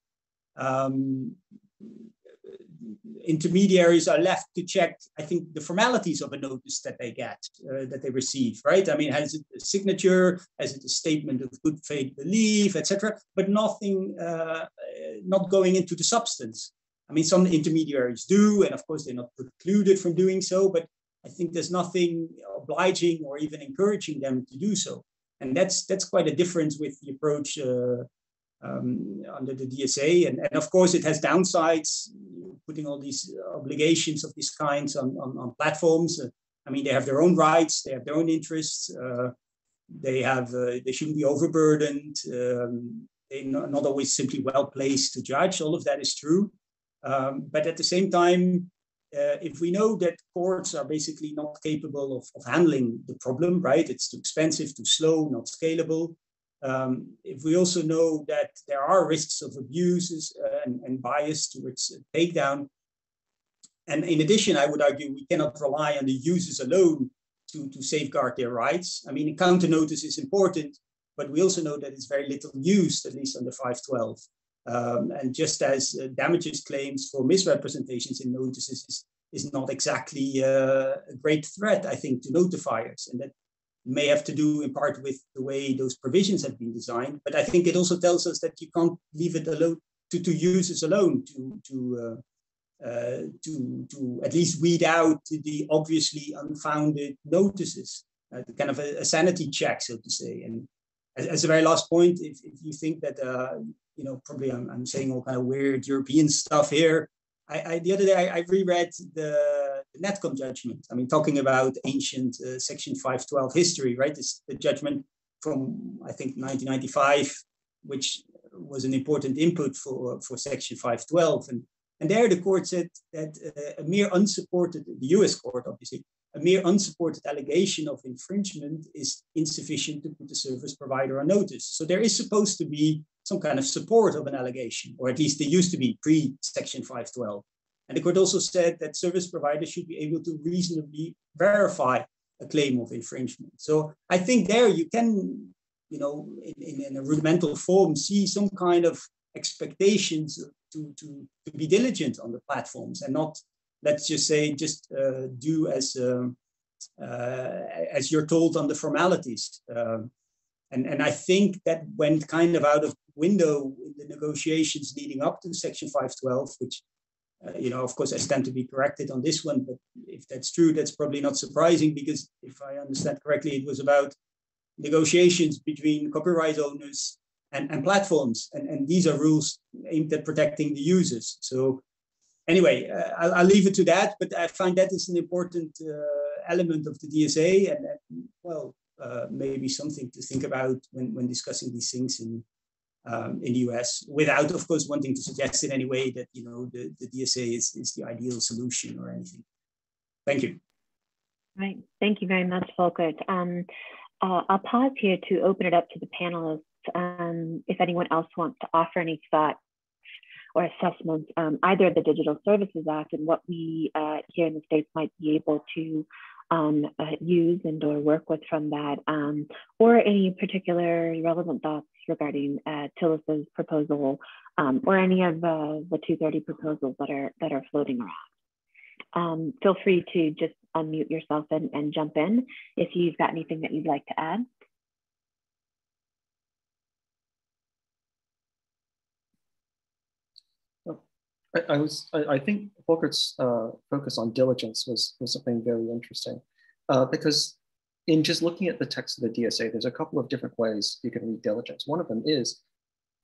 intermediaries are left to check, I think, the formalities of a notice that they get, that they receive, right? I mean, has it a signature, has it a statement of good faith belief, etc., but nothing, not going into the substance. I mean, some intermediaries do, and of course they're not precluded from doing so, but I think there's nothing obliging or even encouraging them to do so. And that's quite a difference with the approach under the DSA. And of course, it has downsides, putting all these obligations of these kinds on platforms. I mean, they have their own rights, they have their own interests. They shouldn't be overburdened. They're not always simply well placed to judge. All of that is true. But at the same time, if we know that courts are basically not capable of handling the problem, right? It's too expensive, too slow, not scalable. If we also know that there are risks of abuses and bias towards takedown, and in addition, I would argue we cannot rely on the users alone to safeguard their rights. I mean, a counter notice is important, but we also know that it's very little used, at least under 512. And just as damages claims for misrepresentations in notices is not exactly a great threat, I think, to notifiers. And that may have to do in part with the way those provisions have been designed. But I think it also tells us that you can't leave it alone to users alone to at least weed out the obviously unfounded notices, kind of a sanity check, so to say. And as a very last point, if you think that, probably I'm saying all kind of weird European stuff here. The other day I reread the Netcom judgment. I mean, talking about ancient Section 512 history, right? It's the judgment from, I think, 1995, which was an important input for Section 512. And there the court said that a mere unsupported, the US court obviously, a mere unsupported allegation of infringement is insufficient to put the service provider on notice. So there is supposed to be some kind of support of an allegation, or at least there used to be pre-Section 512. And the court also said that service providers should be able to reasonably verify a claim of infringement. So I think there you can, in a rudimental form, see some kind of expectations to be diligent on the platforms and not, let's just say, just do as you're told on the formalities. And I think that went kind of out of window in the negotiations leading up to Section 512, which, of course, I stand to be corrected on this one, but if that's true, that's probably not surprising, because if I understand correctly, it was about negotiations between copyright owners and platforms. And these are rules aimed at protecting the users. So anyway, I'll leave it to that, but I find that is an important element of the DSA, and maybe something to think about when discussing these things in the US, without, of course, wanting to suggest in any way that the DSA is the ideal solution or anything. Thank you. Right. Thank you very much, Folkert. I'll pause here to open it up to the panelists. If anyone else wants to offer any thoughts or assessments, either of the Digital Services Act and what we here in the States might be able to use and or work with from that, or any particular relevant thoughts regarding Tillis's proposal, or any of the 230 proposals that are floating around. Feel free to just unmute yourself and jump in if you've got anything that you'd like to add. I think Folkert's focus on diligence was something very interesting, because in just looking at the text of the DSA, there's a couple of different ways you can read diligence. One of them is,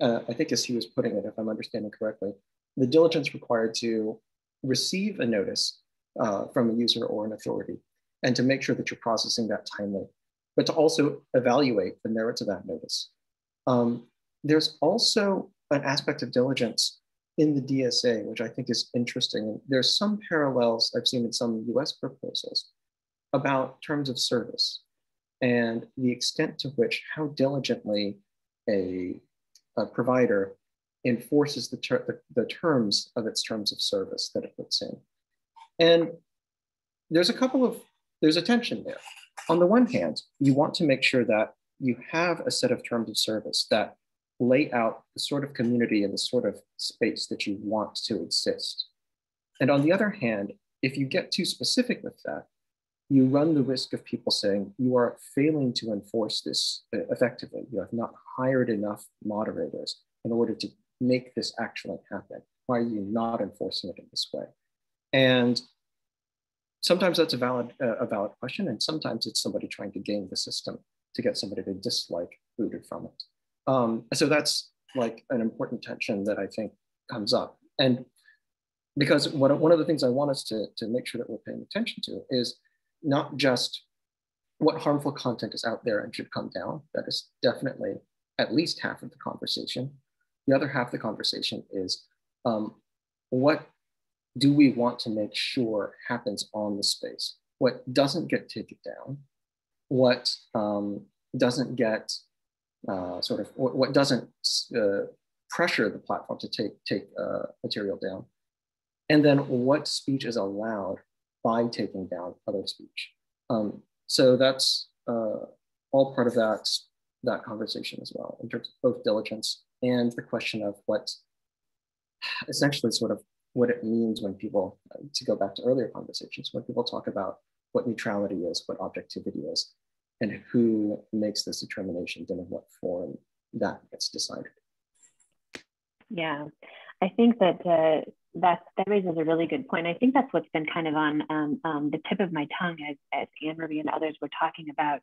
I think as he was putting it, if I'm understanding correctly, the diligence required to receive a notice from a user or an authority, and to make sure that you're processing that timely, but to also evaluate the merits of that notice. There's also an aspect of diligence in the DSA, which I think is interesting. There's some parallels I've seen in some US proposals about terms of service and the extent to which how diligently a provider enforces the terms of its terms of service that it puts in. And there's a tension there. On the one hand, you want to make sure that you have a set of terms of service that lay out the sort of community and the sort of space that you want to exist. And on the other hand, if you get too specific with that, you run the risk of people saying you are failing to enforce this effectively. You have not hired enough moderators in order to make this actually happen. Why are you not enforcing it in this way? And sometimes that's a valid question, and sometimes it's somebody trying to game the system to get somebody to dislike booted from it. So that's like an important tension that I think comes up. And because one of the things I want us to make sure that we're paying attention to is not just what harmful content is out there and should come down. That is definitely at least half of the conversation. The other half of the conversation is what do we want to make sure happens on the space? What doesn't get taken down? What doesn't get what doesn't pressure the platform to take material down? And then what speech is allowed by taking down other speech? So that's all part of that conversation as well, in terms of both diligence and the question of what essentially sort of what it means when people, to go back to earlier conversations, when people talk about what neutrality is, what objectivity is, and who makes this determination and in what form that gets decided. Yeah, I think that that raises a really good point. I think that's what's been kind of on the tip of my tongue as Annemarie and others were talking about,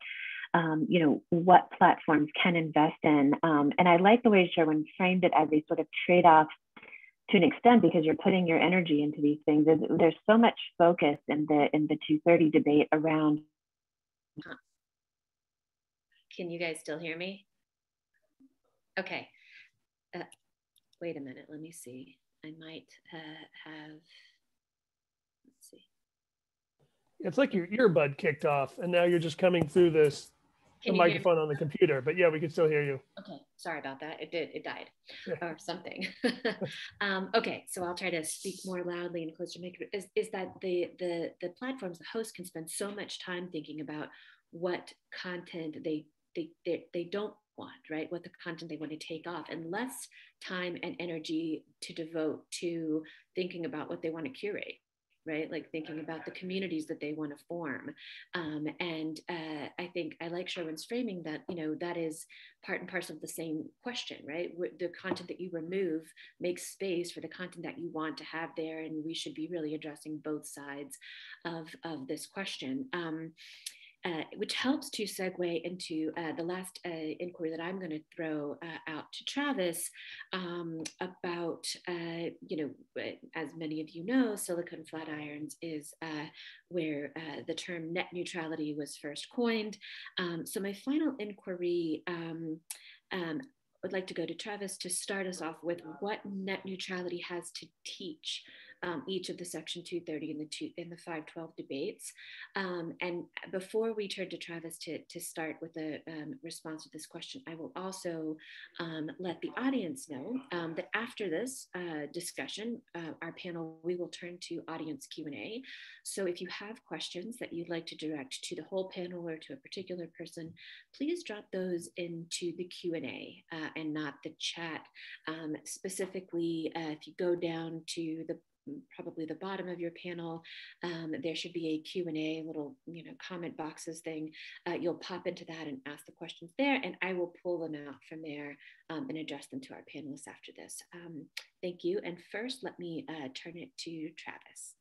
what platforms can invest in. And I like the way Sherwin framed it as a sort of trade-off to an extent, because you're putting your energy into these things. There's so much focus in the 230 debate around. Can you guys still hear me? Okay. Wait a minute, let me see. I might have, let's see. It's like your earbud kicked off and now you're just coming through the microphone on the computer, but yeah, we can still hear you. Okay, sorry about that. It died or something. Okay, so I'll try to speak more loudly and closer to make it. Is that the platforms, the hosts can spend so much time thinking about what content they don't want, right? What the content they want to take off, and less time and energy to devote to thinking about what they want to curate, right? Like thinking about the communities that they want to form. I think I like Sherwin's framing that, that is part and parcel of the same question, right? The content that you remove makes space for the content that you want to have there. And we should be really addressing both sides of this question. Which helps to segue into the last inquiry that I'm going to throw out to Travis about, as many of you know, silicon flat irons is where the term net neutrality was first coined. So my final inquiry would like to go to Travis to start us off with what net neutrality has to teach each of the Section 230 and the 512 debates. And before we turn to Travis to start with a response to this question, I will also let the audience know that after this discussion, our panel, we will turn to audience Q&A. So if you have questions that you'd like to direct to the whole panel or to a particular person, please drop those into the Q&A and not the chat. Specifically, if you go down to probably the bottom of your panel, there should be a Q&A, little comment boxes thing. You'll pop into that and ask the questions there, and I will pull them out from there and address them to our panelists after this. Thank you. And first, let me turn it to Travis.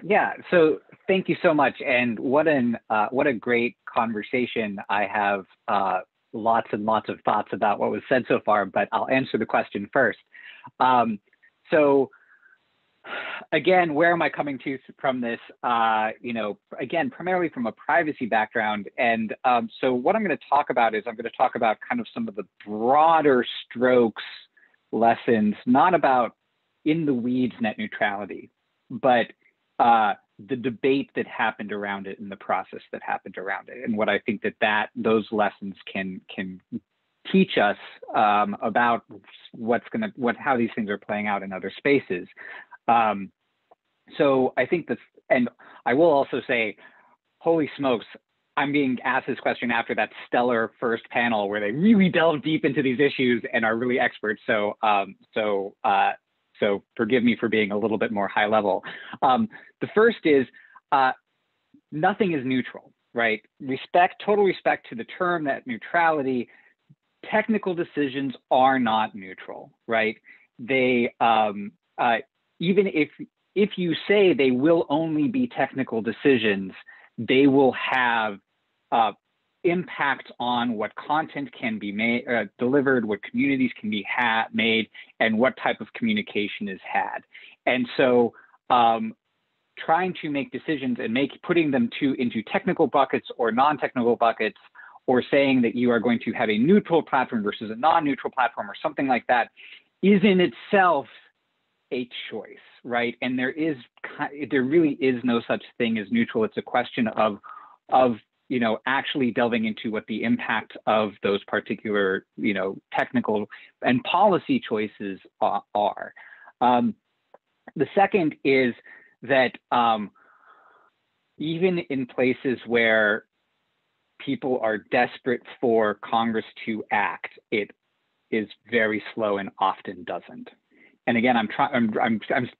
Yeah, so thank you so much. And what a great conversation. I have lots and lots of thoughts about what was said so far, but I'll answer the question first. So again, where am I coming to from this? Again, primarily from a privacy background. And so what I'm going to talk about is I'm going to talk about kind of some of the broader strokes lessons, not about in the weeds net neutrality, but the debate that happened around it and the process that happened around it, and what I think that those lessons can teach us about how these things are playing out in other spaces. So I think and I will also say, holy smokes, I'm being asked this question after that stellar first panel where they really delve deep into these issues and are really experts. So forgive me for being a little bit more high level. The first is nothing is neutral, right? Total respect to the term net neutrality. Technical decisions are not neutral, right? They, even if you say they will only be technical decisions, they will have impact on what content can be made, delivered, what communities can be made, and what type of communication is had. And so trying to make decisions and putting them into technical buckets or non-technical buckets, or saying that you are going to have a neutral platform versus a non-neutral platform or something like that, is in itself a choice, right? And there really is no such thing as neutral. It's a question of actually delving into what the impact of those particular, technical and policy choices are. The second is that even in places where people are desperate for Congress to act, it is very slow and often doesn't. And again, I'm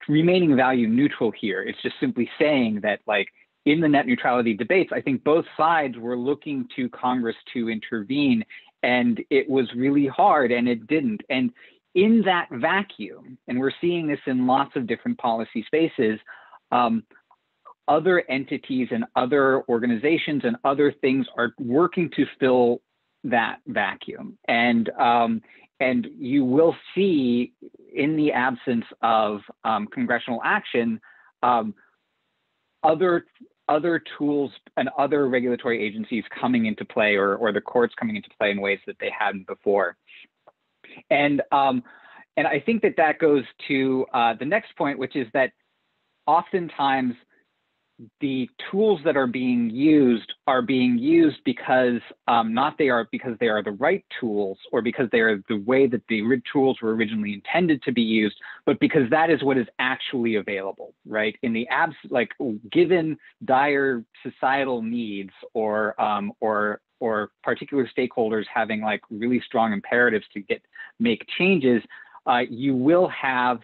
remaining value neutral here. It's just simply saying that, like, in the net neutrality debates, I think both sides were looking to Congress to intervene, and it was really hard, and it didn't. And in that vacuum, and we're seeing this in lots of different policy spaces, other entities and other organizations and other things are working to fill that vacuum. And you will see, in the absence of congressional action, other tools and other regulatory agencies coming into play, or the courts coming into play in ways that they hadn't before. And I think that goes to the next point, which is that oftentimes the tools that are being used because because they are the right tools, or because they are the way that the tools were originally intended to be used, but because that is what is actually available, right? In the given dire societal needs or particular stakeholders having like really strong imperatives to make changes, you will have,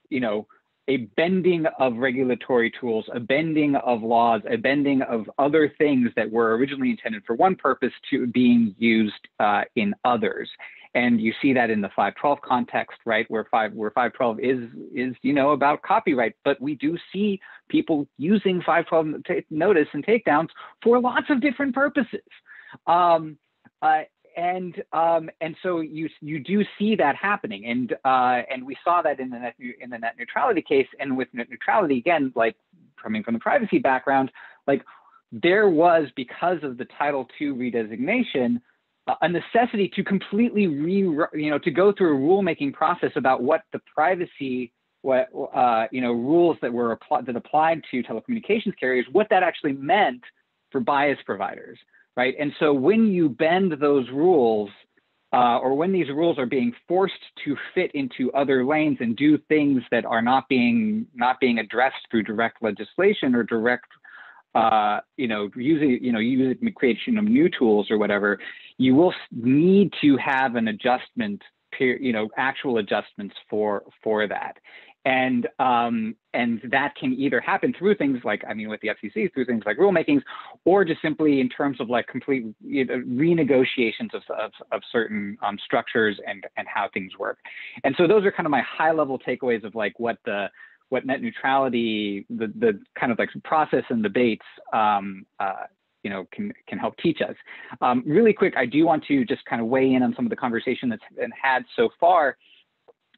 you know, a bending of regulatory tools, a bending of laws, a bending of other things that were originally intended for one purpose to being used in others. And you see that in the 512 context, right, where 512 is you know, about copyright, but we do see people using 512 notice and takedowns for lots of different purposes. And so you do see that happening, and we saw that in the net neutrality case. And with net neutrality, again, like coming from the privacy background, like there was, because of the Title II redesignation, a necessity to completely to go through a rulemaking process about what the privacy, rules that applied to telecommunications carriers, what that actually meant for bias providers. Right. And so when you bend those rules, or when these rules are being forced to fit into other lanes and do things that are not being addressed through direct legislation or direct, using creation of new tools or whatever, you will need to have an adjustment, actual adjustments for that. And that can either happen through things like, with the FCC, through things like rulemakings, or just simply in terms of like complete renegotiations of certain structures and how things work. And so those are kind of my high level takeaways of like what net neutrality, the kind of like process and debates, can help teach us. Really quick, I do want to just kind of weigh in on some of the conversation that's been had so far,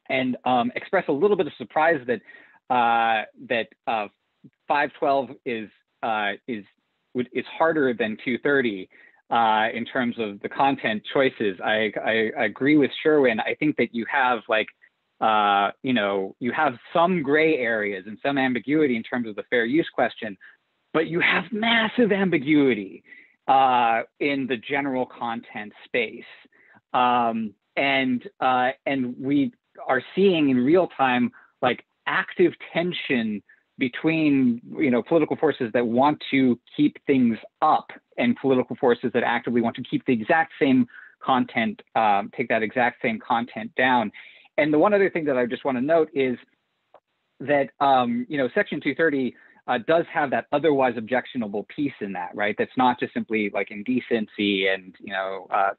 and express a little bit of surprise that 512 is harder than 230 in terms of the content choices. I agree with Sherwin. I think that you have like you have some gray areas and some ambiguity in terms of the fair use question, but you have massive ambiguity in the general content space, and we are seeing in real time like active tension between political forces that want to keep things up and political forces that actively want to keep the exact same content, take that exact same content down. And the one other thing that I just want to note is that Section 230 does have that otherwise objectionable piece in that, right? That's not just simply like indecency and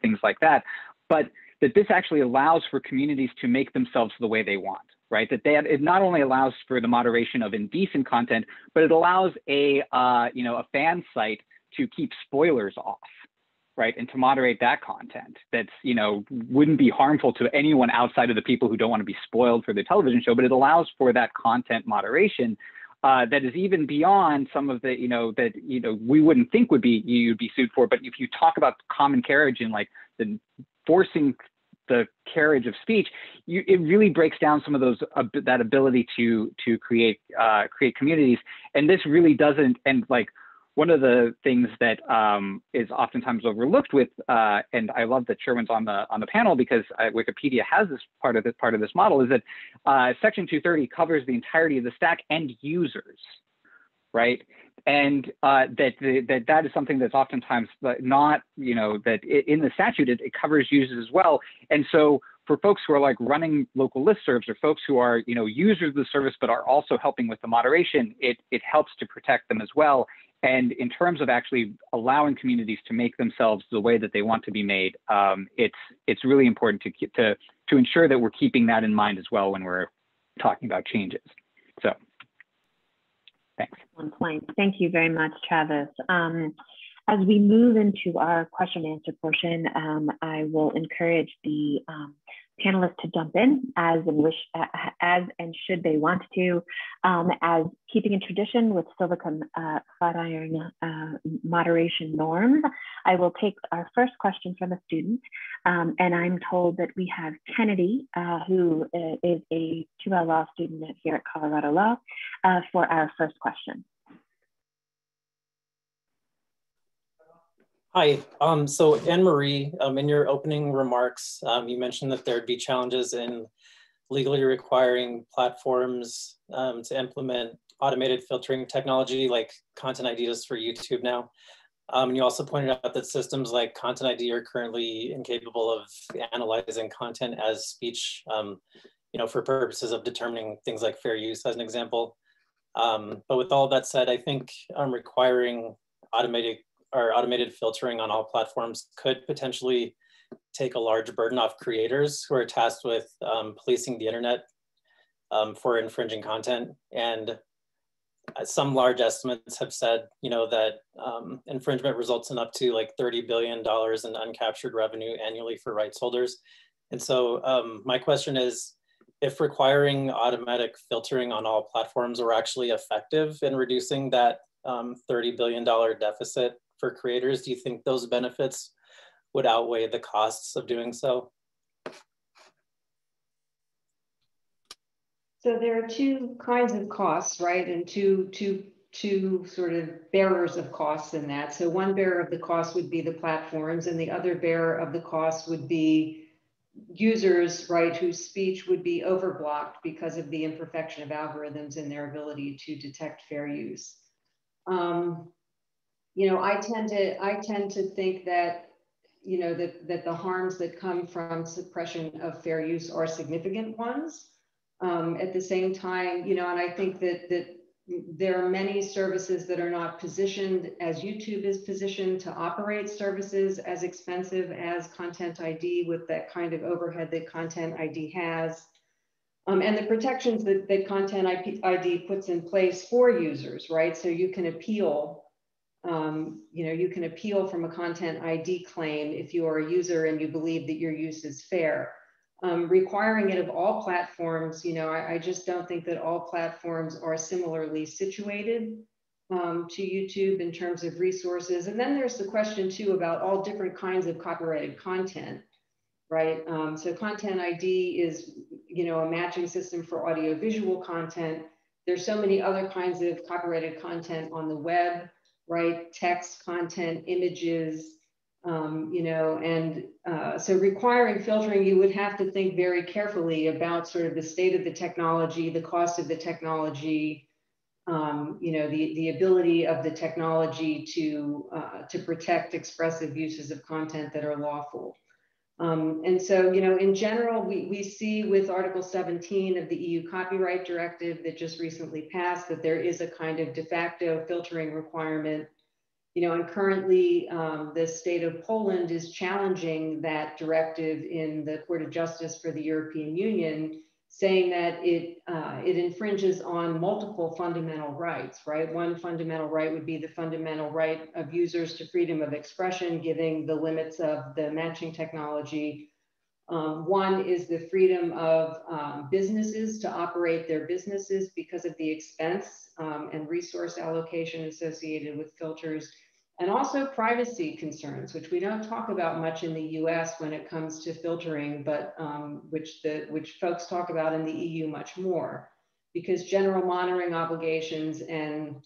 things like that, but that this actually allows for communities to make themselves the way they want, right? That it not only allows for the moderation of indecent content, but it allows a fan site to keep spoilers off, right? And to moderate that content that's, wouldn't be harmful to anyone outside of the people who don't want to be spoiled for the television show, but it allows for that content moderation that is even beyond some of the, we wouldn't think you'd be sued for. But if you talk about common carriage and like the forcing the carriage of speech, it really breaks down some of those that ability to create communities. And this really doesn't. And like one of the things that is oftentimes overlooked with, and I love that Sherwin's on the panel because Wikipedia has this part of this model, is that Section 230 covers the entirety of the stack and users, right? And that is something that's oftentimes not, that in the statute, it covers users as well. And so for folks who are like running local listservs or folks who are, users of the service, but are also helping with the moderation, it helps to protect them as well. And in terms of actually allowing communities to make themselves the way that they want to be made, it's really important to ensure that we're keeping that in mind as well when we're talking about changes. So. Thanks. Excellent point. Thank you very much, Travis. As we move into our question and answer portion, I will encourage the panelists to jump in as and should they want to. As keeping in tradition with Silicon Flatiron moderation norms, I will take our first question from a student. And I'm told that we have Kennedy, who is a 2L law student here at Colorado Law, for our first question. Hi, so Annemarie, in your opening remarks, you mentioned that there'd be challenges in legally requiring platforms to implement automated filtering technology like Content IDs for YouTube now. And you also pointed out that systems like Content ID are currently incapable of analyzing content as speech, for purposes of determining things like fair use, as an example. But with all that said, I think requiring automated filtering on all platforms could potentially take a large burden off creators who are tasked with policing the internet for infringing content. And some large estimates have said, that infringement results in up to like $30 billion in uncaptured revenue annually for rights holders. And so my question is, if requiring automatic filtering on all platforms were actually effective in reducing that $30 billion deficit for creators, do you think those benefits would outweigh the costs of doing so? So there are two kinds of costs, right? And two sort of bearers of costs in that. So one bearer of the cost would be the platforms, and the other bearer of the cost would be users, right, whose speech would be overblocked because of the imperfection of algorithms and their ability to detect fair use. I tend to think that, that the harms that come from suppression of fair use are significant ones. At the same time, and I think that there are many services that are not positioned as YouTube is positioned to operate services as expensive as Content ID with that kind of overhead that Content ID has. And the protections that Content ID puts in place for users, right? So you can appeal, you can appeal from a Content ID claim if you are a user and you believe that your use is fair. Requiring it of all platforms, I just don't think that all platforms are similarly situated to YouTube in terms of resources. And then there's the question too about all different kinds of copyrighted content, right? So Content ID is, a matching system for audiovisual content. There's so many other kinds of copyrighted content on the web, right? Text content, images, so requiring filtering, you would have to think very carefully about sort of the state of the technology, the cost of the technology, the ability of the technology to protect expressive uses of content that are lawful. And so, in general, we see with Article 17 of the EU Copyright Directive that just recently passed that there is a kind of de facto filtering requirement. And currently the state of Poland is challenging that directive in the Court of Justice for the European Union, saying that it infringes on multiple fundamental rights, right? One fundamental right would be the fundamental right of users to freedom of expression, given the limits of the matching technology. One is the freedom of businesses to operate their businesses because of the expense and resource allocation associated with filters, and also privacy concerns, which we don't talk about much in the US when it comes to filtering, but which folks talk about in the EU much more, because general monitoring obligations and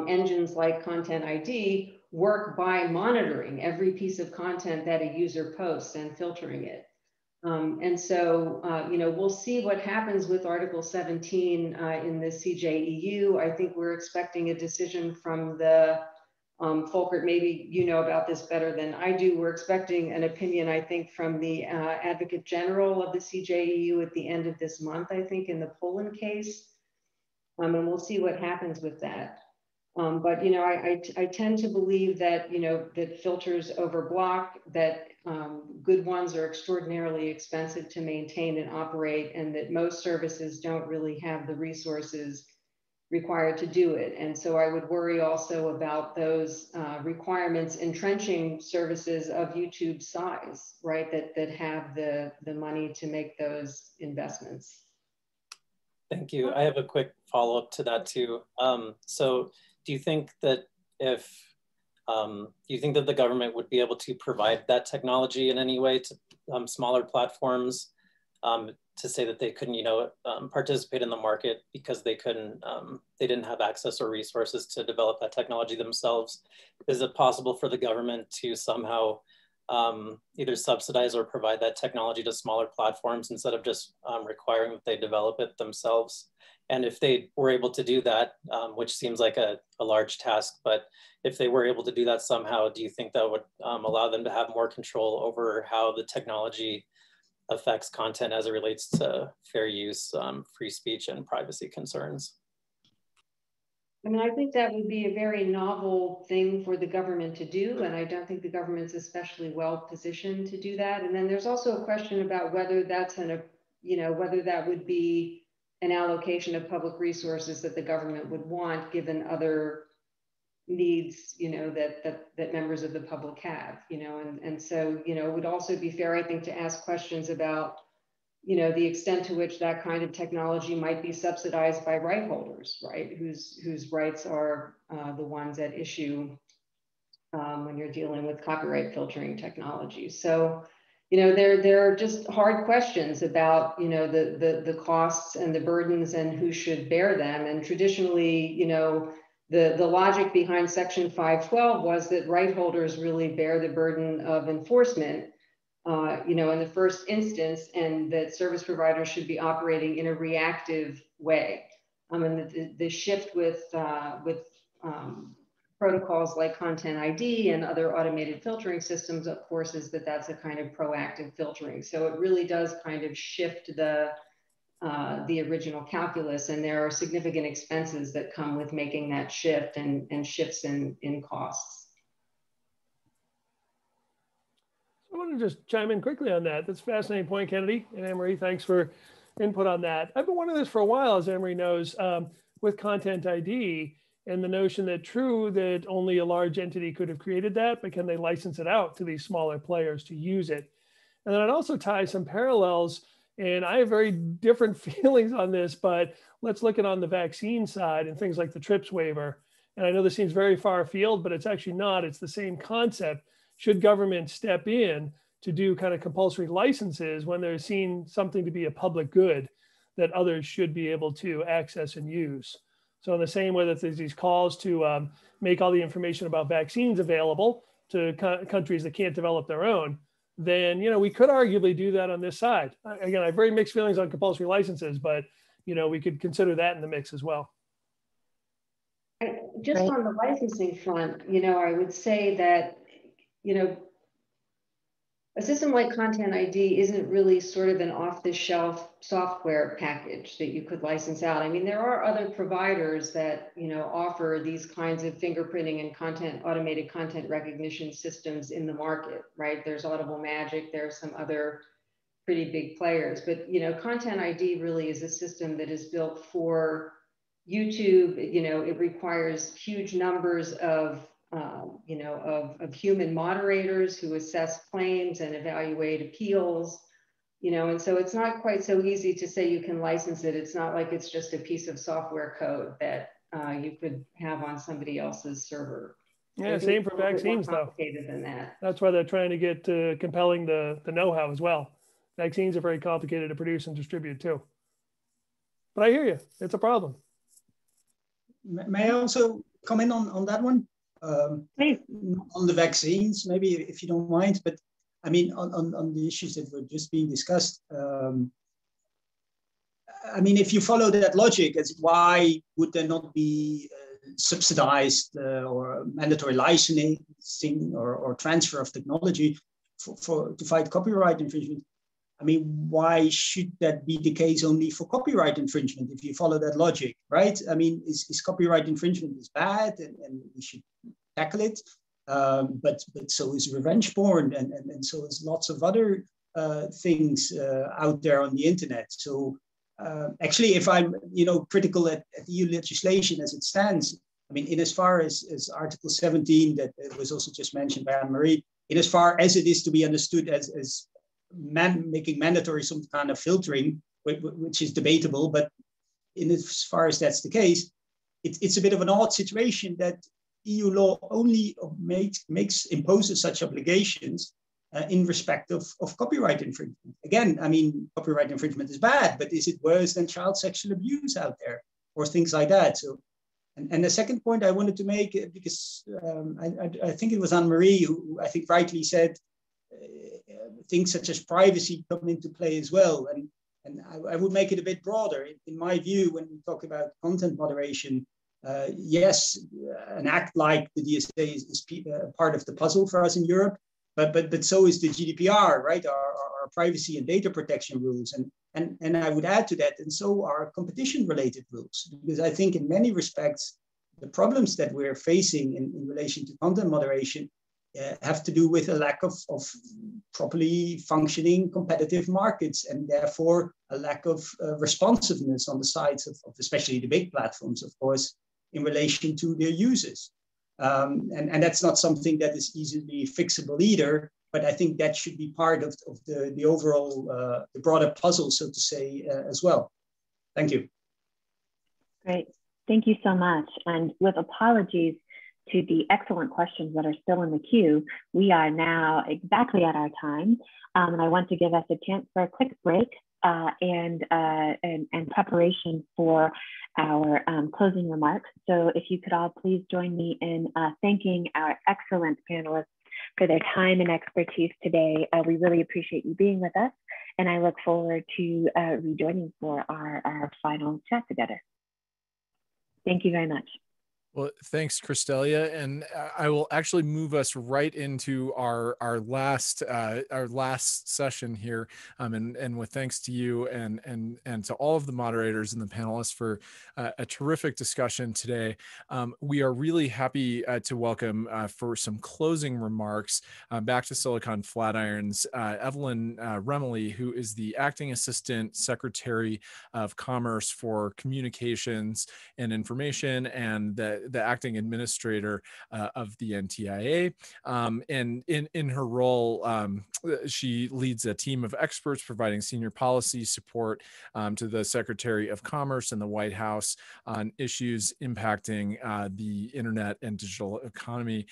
engines like Content ID work by monitoring every piece of content that a user posts and filtering it. And so, we'll see what happens with Article 17 in the CJEU. I think we're expecting a decision from the Folkert, maybe you know about this better than I do. We're expecting an opinion, I think, from the Advocate General of the CJEU at the end of this month, I think, in the Poland case. And we'll see what happens with that. But I tend to believe that that filters overblock, that good ones are extraordinarily expensive to maintain and operate, and that most services don't really have the resources required to do it. And so I would worry also about those requirements entrenching services of YouTube size, right? That have the money to make those investments. Thank you. I have a quick follow-up to that too. So do you think that the government would be able to provide that technology in any way to smaller platforms to say that they couldn't, participate in the market because they didn't have access or resources to develop that technology themselves? Is it possible for the government to somehow either subsidize or provide that technology to smaller platforms instead of just requiring that they develop it themselves. And if they were able to do that, which seems like a large task, but if they were able to do that somehow, do you think that would allow them to have more control over how the technology affects content as it relates to fair use, free speech, and privacy concerns? I mean, I think that would be a very novel thing for the government to do, and I don't think the government's especially well positioned to do that. And then there's also a question about whether that's whether that would be an allocation of public resources that the government would want, given other needs, that members of the public have, and so, it would also be fair, I think, to ask questions about, the extent to which that kind of technology might be subsidized by right holders, right? Whose rights are the ones at issue when you're dealing with copyright filtering technology. So, there are just hard questions about, the costs and the burdens and who should bear them. And traditionally, the logic behind Section 512 was that right holders really bear the burden of enforcement, in the first instance, and that service providers should be operating in a reactive way. And the shift with protocols like Content ID and other automated filtering systems, of course, is that that's a kind of proactive filtering. So it really does kind of shift the original calculus, and there are significant expenses that come with making that shift and shifts in costs. I want to just chime in quickly on that. That's a fascinating point, Kennedy and Annemarie. Thanks for input on that. I've been wanting this for a while, as Annemarie knows, with Content ID and the notion that true that only a large entity could have created that, but can they license it out to these smaller players to use it? And then I'd also tie some parallels, and I have very different feelings on this, but let's look at on the vaccine side and things like the TRIPS waiver. And I know this seems very far afield, but it's actually not. It's the same concept. Should government step in to do kind of compulsory licenses when they're seen something to be a public good that others should be able to access and use? So in the same way that there's these calls to make all the information about vaccines available to countries that can't develop their own, then, we could arguably do that on this side. Again, I have very mixed feelings on compulsory licenses, but, we could consider that in the mix as well. Just on the licensing front, I would say that, a system like Content ID isn't really sort of an off-the-shelf software package that you could license out. I mean, there are other providers that, offer these kinds of fingerprinting and automated content recognition systems in the market, right? There's Audible Magic, there's some other pretty big players, but, Content ID really is a system that is built for YouTube. It requires huge numbers of human moderators who assess claims and evaluate appeals, and so it's not quite so easy to say you can license it. It's not like it's just a piece of software code that you could have on somebody else's server. Yeah, same for vaccines, though. Complicated than that. That's why they're trying to get compelling the know-how as well. Vaccines are very complicated to produce and distribute too. But I hear you, it's a problem. May I also comment on that one? On the vaccines, maybe, if you don't mind, but I mean, on the issues that were just being discussed, I mean, if you follow that logic, as why would there not be subsidized or mandatory licensing or transfer of technology to fight copyright infringement? I mean, why should that be the case only for copyright infringement if you follow that logic, right? I mean, is copyright infringement is bad and we should tackle it, but so is revenge porn and so is lots of other things out there on the internet. So actually, if I'm critical at EU legislation as it stands, I mean, in as far as Article 17 that was also just mentioned by Annemarie, in as far as it is to be understood as making mandatory some kind of filtering, which is debatable, but in as far as that's the case, it's a bit of an odd situation that EU law only imposes such obligations in respect of copyright infringement. Again, I mean, copyright infringement is bad, but is it worse than child sexual abuse out there or things like that? So, and the second point I wanted to make, because I think it was Annemarie who I think rightly said, things such as privacy come into play as well. And I would make it a bit broader. In my view, when we talk about content moderation, yes, an act like the DSA is part of the puzzle for us in Europe, but so is the GDPR, right? Our privacy and data protection rules. And I would add to that, and so are competition-related rules, because I think in many respects, the problems that we're facing in relation to content moderation have to do with a lack of properly functioning competitive markets, and therefore a lack of responsiveness on the sides of especially the big platforms, of course, in relation to their users. And that's not something that is easily fixable either, but I think that should be part of the overall, the broader puzzle, so to say, as well. Thank you. Great, thank you so much. And with apologies to the excellent questions that are still in the queue, we are now exactly at our time. And I want to give us a chance for a quick break and preparation for our closing remarks. So if you could all please join me in thanking our excellent panelists for their time and expertise today. We really appreciate you being with us, and I look forward to rejoining for our final chat together. Thank you very much. Well, thanks, Kristelia, and I will actually move us right into our last session here, and with thanks to you and to all of the moderators and the panelists for a terrific discussion today. We are really happy to welcome for some closing remarks back to Silicon Flatirons, Evelyn Remaley, who is the Acting Assistant Secretary of Commerce for Communications and Information, and the acting administrator of the NTIA. And in her role, she leads a team of experts providing senior policy support to the Secretary of Commerce and the White House on issues impacting the internet and digital economy.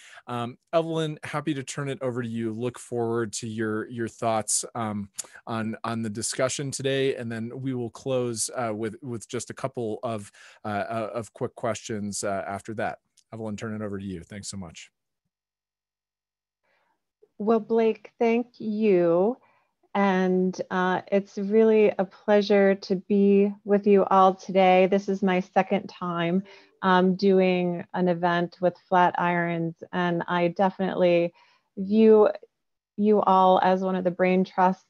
Evelyn, happy to turn it over to you. Look forward to your thoughts on the discussion today, and then we will close with just a couple of quick questions after that. Evelyn, turn it over to you. Thanks so much. Well, Blake, thank you. And it's really a pleasure to be with you all today. This is my second time doing an event with Flatirons, and I definitely view you all as one of the brain trusts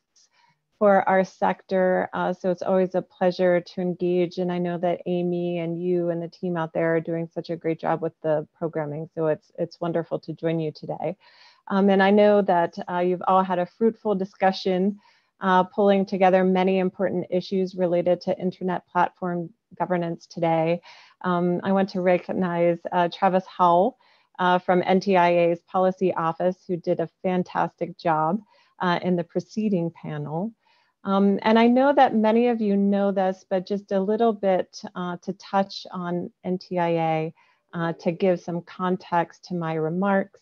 for our sector. So it's always a pleasure to engage. And I know that Amy and you and the team out there are doing such a great job with the programming. So it's wonderful to join you today. And I know that you've all had a fruitful discussion, pulling together many important issues related to internet platform governance today. I want to recognize Travis Howell from NTIA's policy office, who did a fantastic job in the preceding panel. And I know that many of you know this, but just a little bit to touch on NTIA to give some context to my remarks.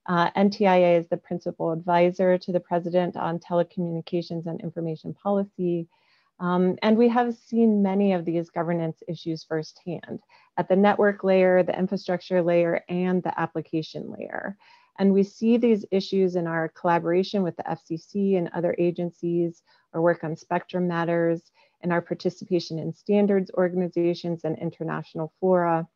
NTIA is the principal advisor to the President on telecommunications and information policy. And we have seen many of these governance issues firsthand at the network layer, the infrastructure layer, and the application layer. And we see these issues in our collaboration with the FCC and other agencies, our work on spectrum matters, and our participation in standards organizations and international fora,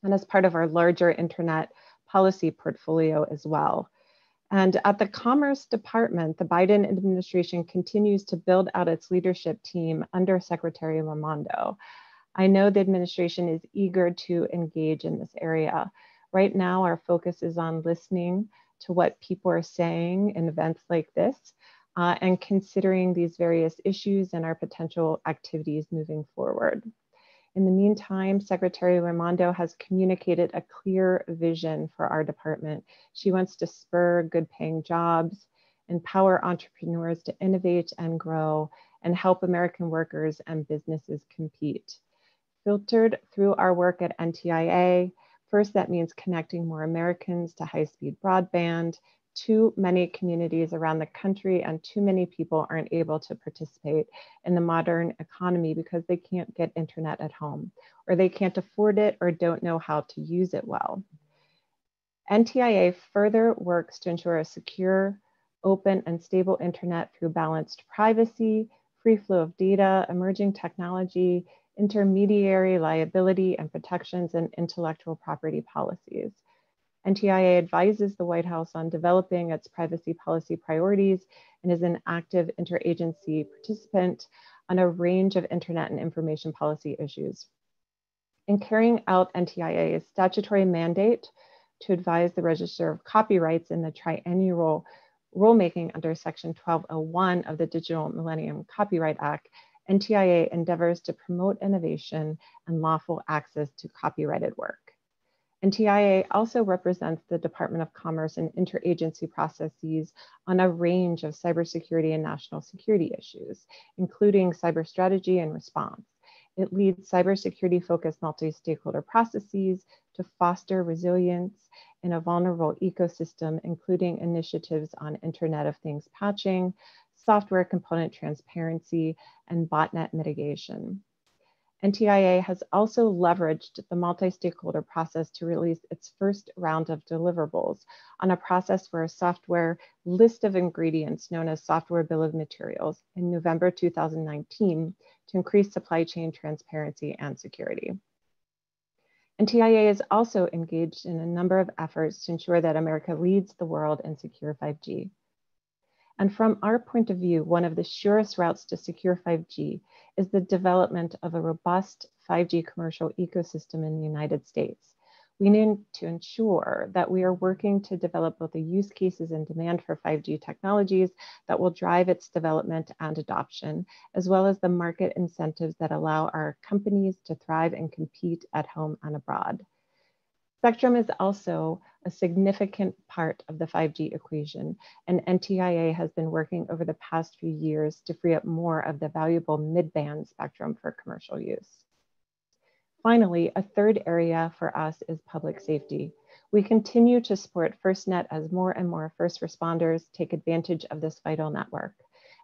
and as part of our larger internet policy portfolio as well. And at the Commerce Department, the Biden administration continues to build out its leadership team under Secretary Raimondo. I know the administration is eager to engage in this area. Right now, our focus is on listening to what people are saying in events like this and considering these various issues and our potential activities moving forward. In the meantime, Secretary Raimondo has communicated a clear vision for our department. She wants to spur good-paying jobs, empower entrepreneurs to innovate and grow, and help American workers and businesses compete. Filtered through our work at NTIA, first, that means connecting more Americans to high-speed broadband. Too many communities around the country and too many people aren't able to participate in the modern economy because they can't get internet at home, or they can't afford it or don't know how to use it well. NTIA further works to ensure a secure, open and stable internet through balanced privacy, free flow of data, emerging technology, intermediary liability and protections, and intellectual property policies. NTIA advises the White House on developing its privacy policy priorities and is an active interagency participant on a range of internet and information policy issues. In carrying out NTIA's statutory mandate to advise the Register of Copyrights in the triennial rulemaking under Section 1201 of the Digital Millennium Copyright Act, NTIA endeavors to promote innovation and lawful access to copyrighted work. NTIA also represents the Department of Commerce in interagency processes on a range of cybersecurity and national security issues, including cyber strategy and response. It leads cybersecurity-focused multi-stakeholder processes to foster resilience in a vulnerable ecosystem, including initiatives on Internet of Things patching, software component transparency, and botnet mitigation. NTIA has also leveraged the multi-stakeholder process to release its first round of deliverables on a process for a software list of ingredients known as Software Bill of Materials in November 2019 to increase supply chain transparency and security. NTIA is also engaged in a number of efforts to ensure that America leads the world in secure 5G. And from our point of view, one of the surest routes to secure 5G is the development of a robust 5G commercial ecosystem in the United States. We need to ensure that we are working to develop both the use cases and demand for 5G technologies that will drive its development and adoption, as well as the market incentives that allow our companies to thrive and compete at home and abroad. Spectrum is also a significant part of the 5G equation, and NTIA has been working over the past few years to free up more of the valuable mid-band spectrum for commercial use. Finally, a third area for us is public safety. We continue to support FirstNet as more and more first responders take advantage of this vital network.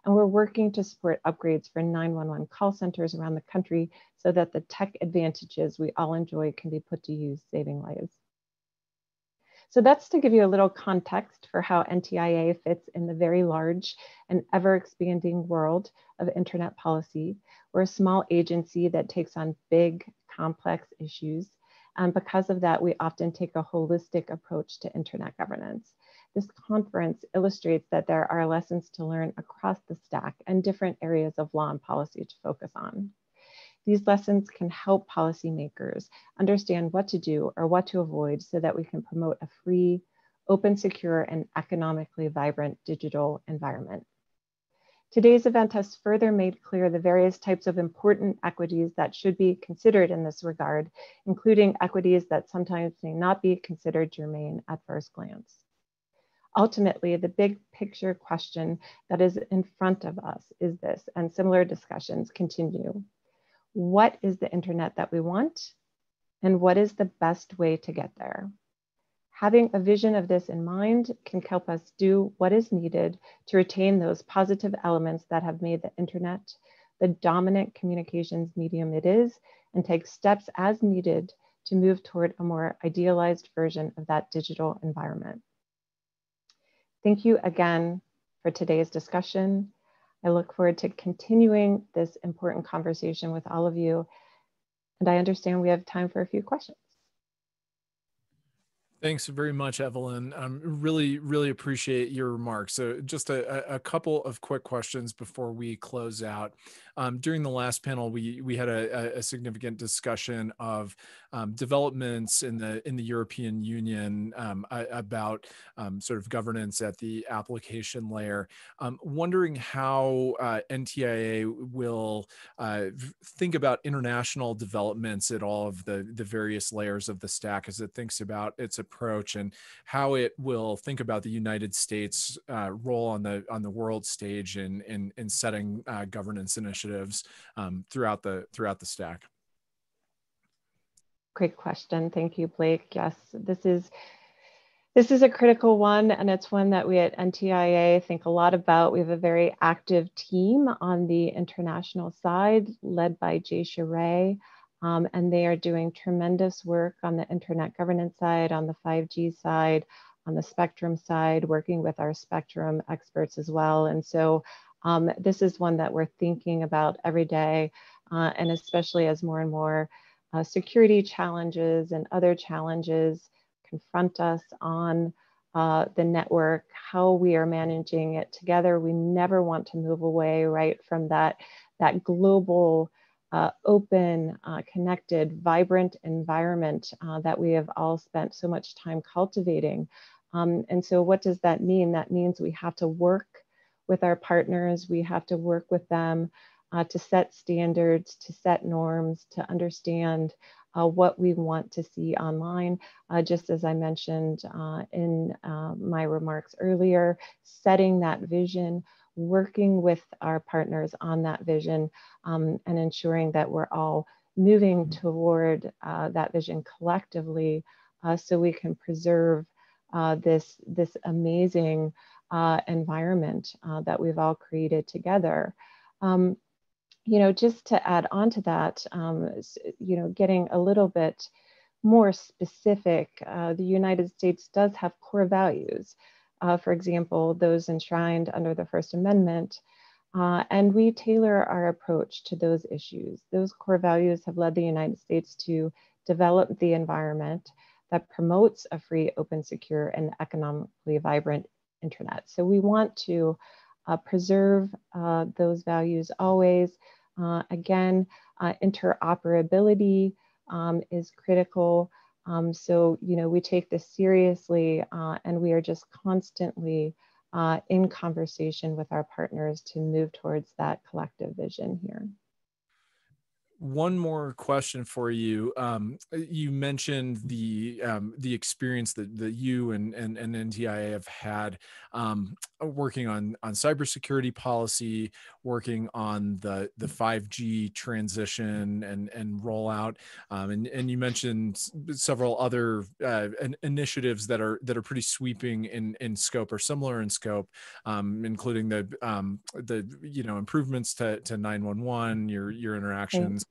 And we're working to support upgrades for 911 call centers around the country so that the tech advantages we all enjoy can be put to use, saving lives. So that's to give you a little context for how NTIA fits in the very large and ever-expanding world of internet policy. We're a small agency that takes on big, complex issues. And because of that, we often take a holistic approach to internet governance. This conference illustrates that there are lessons to learn across the stack and different areas of law and policy to focus on. These lessons can help policymakers understand what to do or what to avoid so that we can promote a free, open, secure, and economically vibrant digital environment. Today's event has further made clear the various types of important equities that should be considered in this regard, including equities that sometimes may not be considered germane at first glance. Ultimately, the big picture question that is in front of us is this, and similar discussions continue. What is the internet that we want? And what is the best way to get there? Having a vision of this in mind can help us do what is needed to retain those positive elements that have made the internet the dominant communications medium it is, and take steps as needed to move toward a more idealized version of that digital environment. Thank you again for today's discussion. I look forward to continuing this important conversation with all of you. And I understand we have time for a few questions. Thanks very much, Evelyn. Really appreciate your remarks. So just a couple of quick questions before we close out. During the last panel, we had a significant discussion of developments in the European Union about sort of governance at the application layer. Wondering how NTIA will think about international developments at all of the various layers of the stack as it thinks about its approach, and how it will think about the United States role on the world stage in setting governance initiatives throughout the stack. Great question. Thank you, Blake. Yes, this is a critical one, and it's one that we at NTIA think a lot about. We have a very active team on the international side led by Jay Sherwin, and they are doing tremendous work on the internet governance side, on the 5G side, on the spectrum side, working with our spectrum experts as well. And so this is one that we're thinking about every day, and especially as more and more security challenges and other challenges confront us on the network, how we are managing it together. We never want to move away, right, from that global, open, connected, vibrant environment that we have all spent so much time cultivating. And so what does that mean? That means we have to work with our partners. We have to work with them to set standards, to set norms, to understand what we want to see online. Just as I mentioned in my remarks earlier, setting that vision, working with our partners on that vision, and ensuring that we're all moving toward that vision collectively, so we can preserve this amazing environment that we've all created together. You know, just to add on to that, you know, getting a little bit more specific, the United States does have core values. For example, those enshrined under the First Amendment, and we tailor our approach to those issues. Those core values have led the United States to develop the environment that promotes a free, open, secure, and economically vibrant internet. So we want to preserve those values always. Again, interoperability is critical. So, you know, we take this seriously, and we are just constantly in conversation with our partners to move towards that collective vision here. One more question for you. You mentioned the experience that you and NTIA have had working on cybersecurity policy, working on the 5G transition and rollout, and you mentioned several other initiatives that are pretty sweeping in scope or similar in scope, including the you know, improvements to 911, your interactions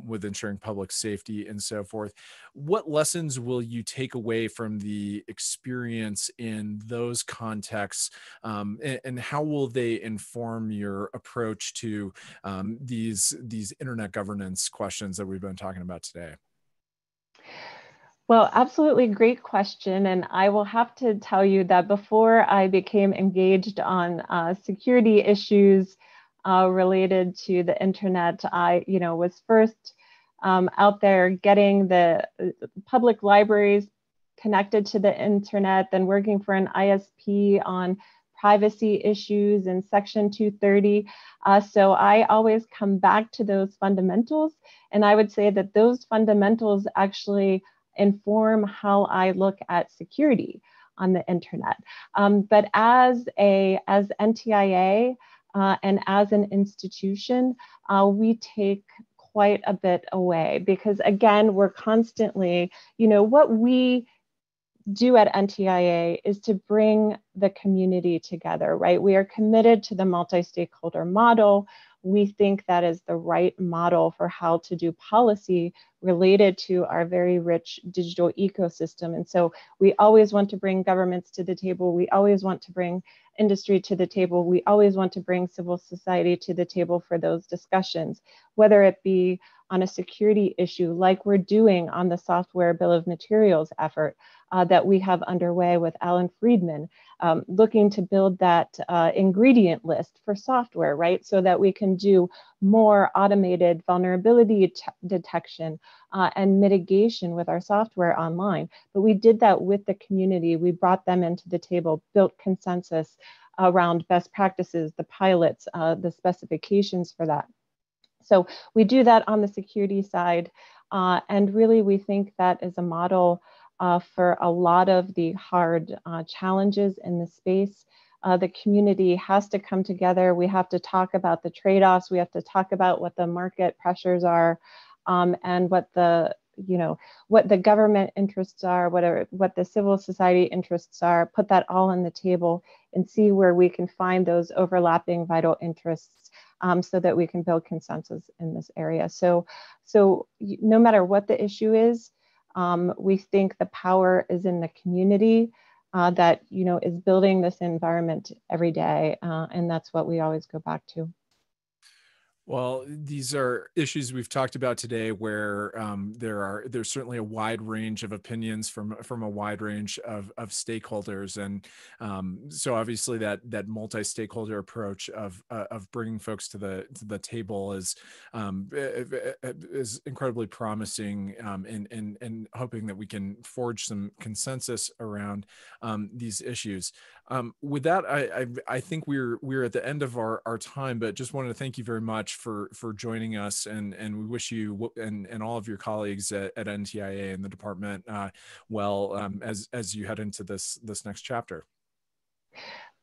with ensuring public safety and so forth. What lessons will you take away from the experience in those contexts, and how will they inform your approach to these internet governance questions that we've been talking about today? Well, absolutely great question. And I will have to tell you that before I became engaged on security issues related to the internet, I, you know, was first out there getting the public libraries connected to the internet, then working for an ISP on privacy issues in Section 230. So I always come back to those fundamentals. And I would say that those fundamentals actually inform how I look at security on the internet. But as NTIA, and as an institution, we take quite a bit away, because again, we're constantly, you know, what we do at NTIA is to bring the community together, right? We are committed to the multi-stakeholder model. We think that is the right model for how to do policy related to our very rich digital ecosystem. And so we always want to bring governments to the table. We always want to bring industry to the table. We always want to bring civil society to the table for those discussions, whether it be on a security issue like we're doing on the software bill of materials effort that we have underway with Alan Friedman, looking to build that ingredient list for software, right? So that we can do more automated vulnerability detection and mitigation with our software online. But we did that with the community. We brought them into the table, built consensus around best practices, the pilots, the specifications for that. So we do that on the security side. And really, we think that is a model for a lot of the hard challenges in the space. The community has to come together. We have to talk about the trade-offs. We have to talk about what the market pressures are, and what the, you know, what the government interests are, what the civil society interests are, put that all on the table and see where we can find those overlapping vital interests, so that we can build consensus in this area. So no matter what the issue is, we think the power is in the community. that, you know, is building this environment every day. And that's what we always go back to. Well, these are issues we've talked about today where there's certainly a wide range of opinions from a wide range of stakeholders. And so obviously that multi-stakeholder approach of bringing folks to the table is incredibly promising, and hoping that we can forge some consensus around these issues. With that, I think we're at the end of our time, but just wanted to thank you very much for joining us, and we wish you and all of your colleagues at NTIA and the department well as you head into this next chapter.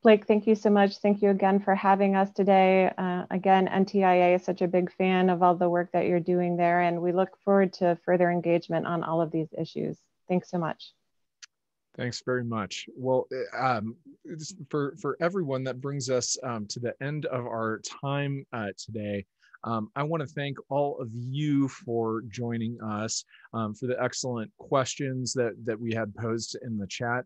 Blake, thank you so much. Thank you again for having us today. Again, NTIA is such a big fan of all the work that you're doing there, and we look forward to further engagement on all of these issues. Thanks so much. Thanks very much. Well, for everyone, that brings us to the end of our time today. I want to thank all of you for joining us, for the excellent questions that we had posed in the chat.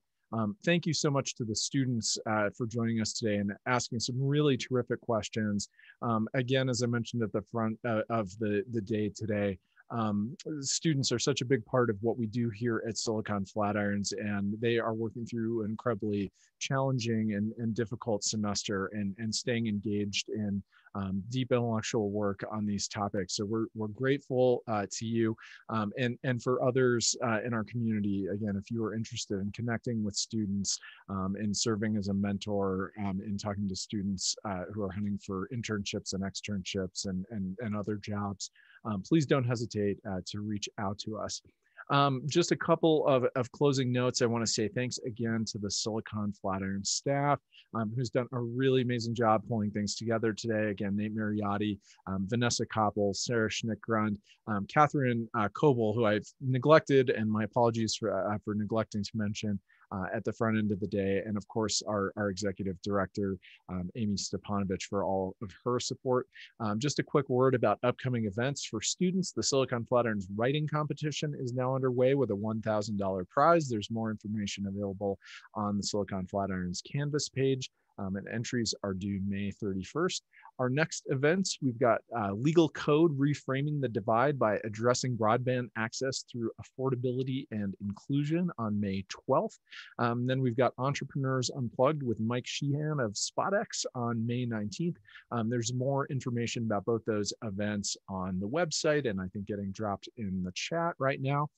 Thank you so much to the students for joining us today and asking some really terrific questions. Again, as I mentioned at the front of the day today, students are such a big part of what we do here at Silicon Flatirons, and they are working through an incredibly challenging and difficult semester and staying engaged in deep intellectual work on these topics. So we're grateful to you, and for others in our community. Again, if you are interested in connecting with students and serving as a mentor in talking to students who are hunting for internships and externships and other jobs, please don't hesitate to reach out to us. Just a couple of closing notes. I want to say thanks again to the Silicon Flatirons staff, who's done a really amazing job pulling things together today. Again, Nate Mariotti, Vanessa Koppel, Sarah Schnickgrund, Catherine Coble, who I've neglected, and my apologies for neglecting to mention at the front end of the day, and of course our executive director, Amy Stepanovich, for all of her support. Just a quick word about upcoming events for students. The Silicon Flatirons writing competition is now underway with a $1,000 prize. There's more information available on the Silicon Flatirons Canvas page, and entries are due May 31st. Our next events, we've got Legal Code Reframing the Divide by Addressing Broadband Access Through Affordability and Inclusion on May 12th. Then we've got Entrepreneurs Unplugged with Mike Sheehan of SpotX on May 19th. There's more information about both those events on the website, and I think getting dropped in the chat right now.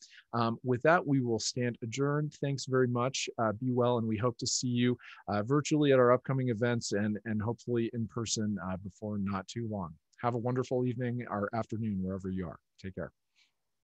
With that, we will stand adjourned. Thanks very much. Be well, and we hope to see you virtually at our upcoming events and hopefully in person before not too long. Have a wonderful evening or afternoon wherever you are. Take care.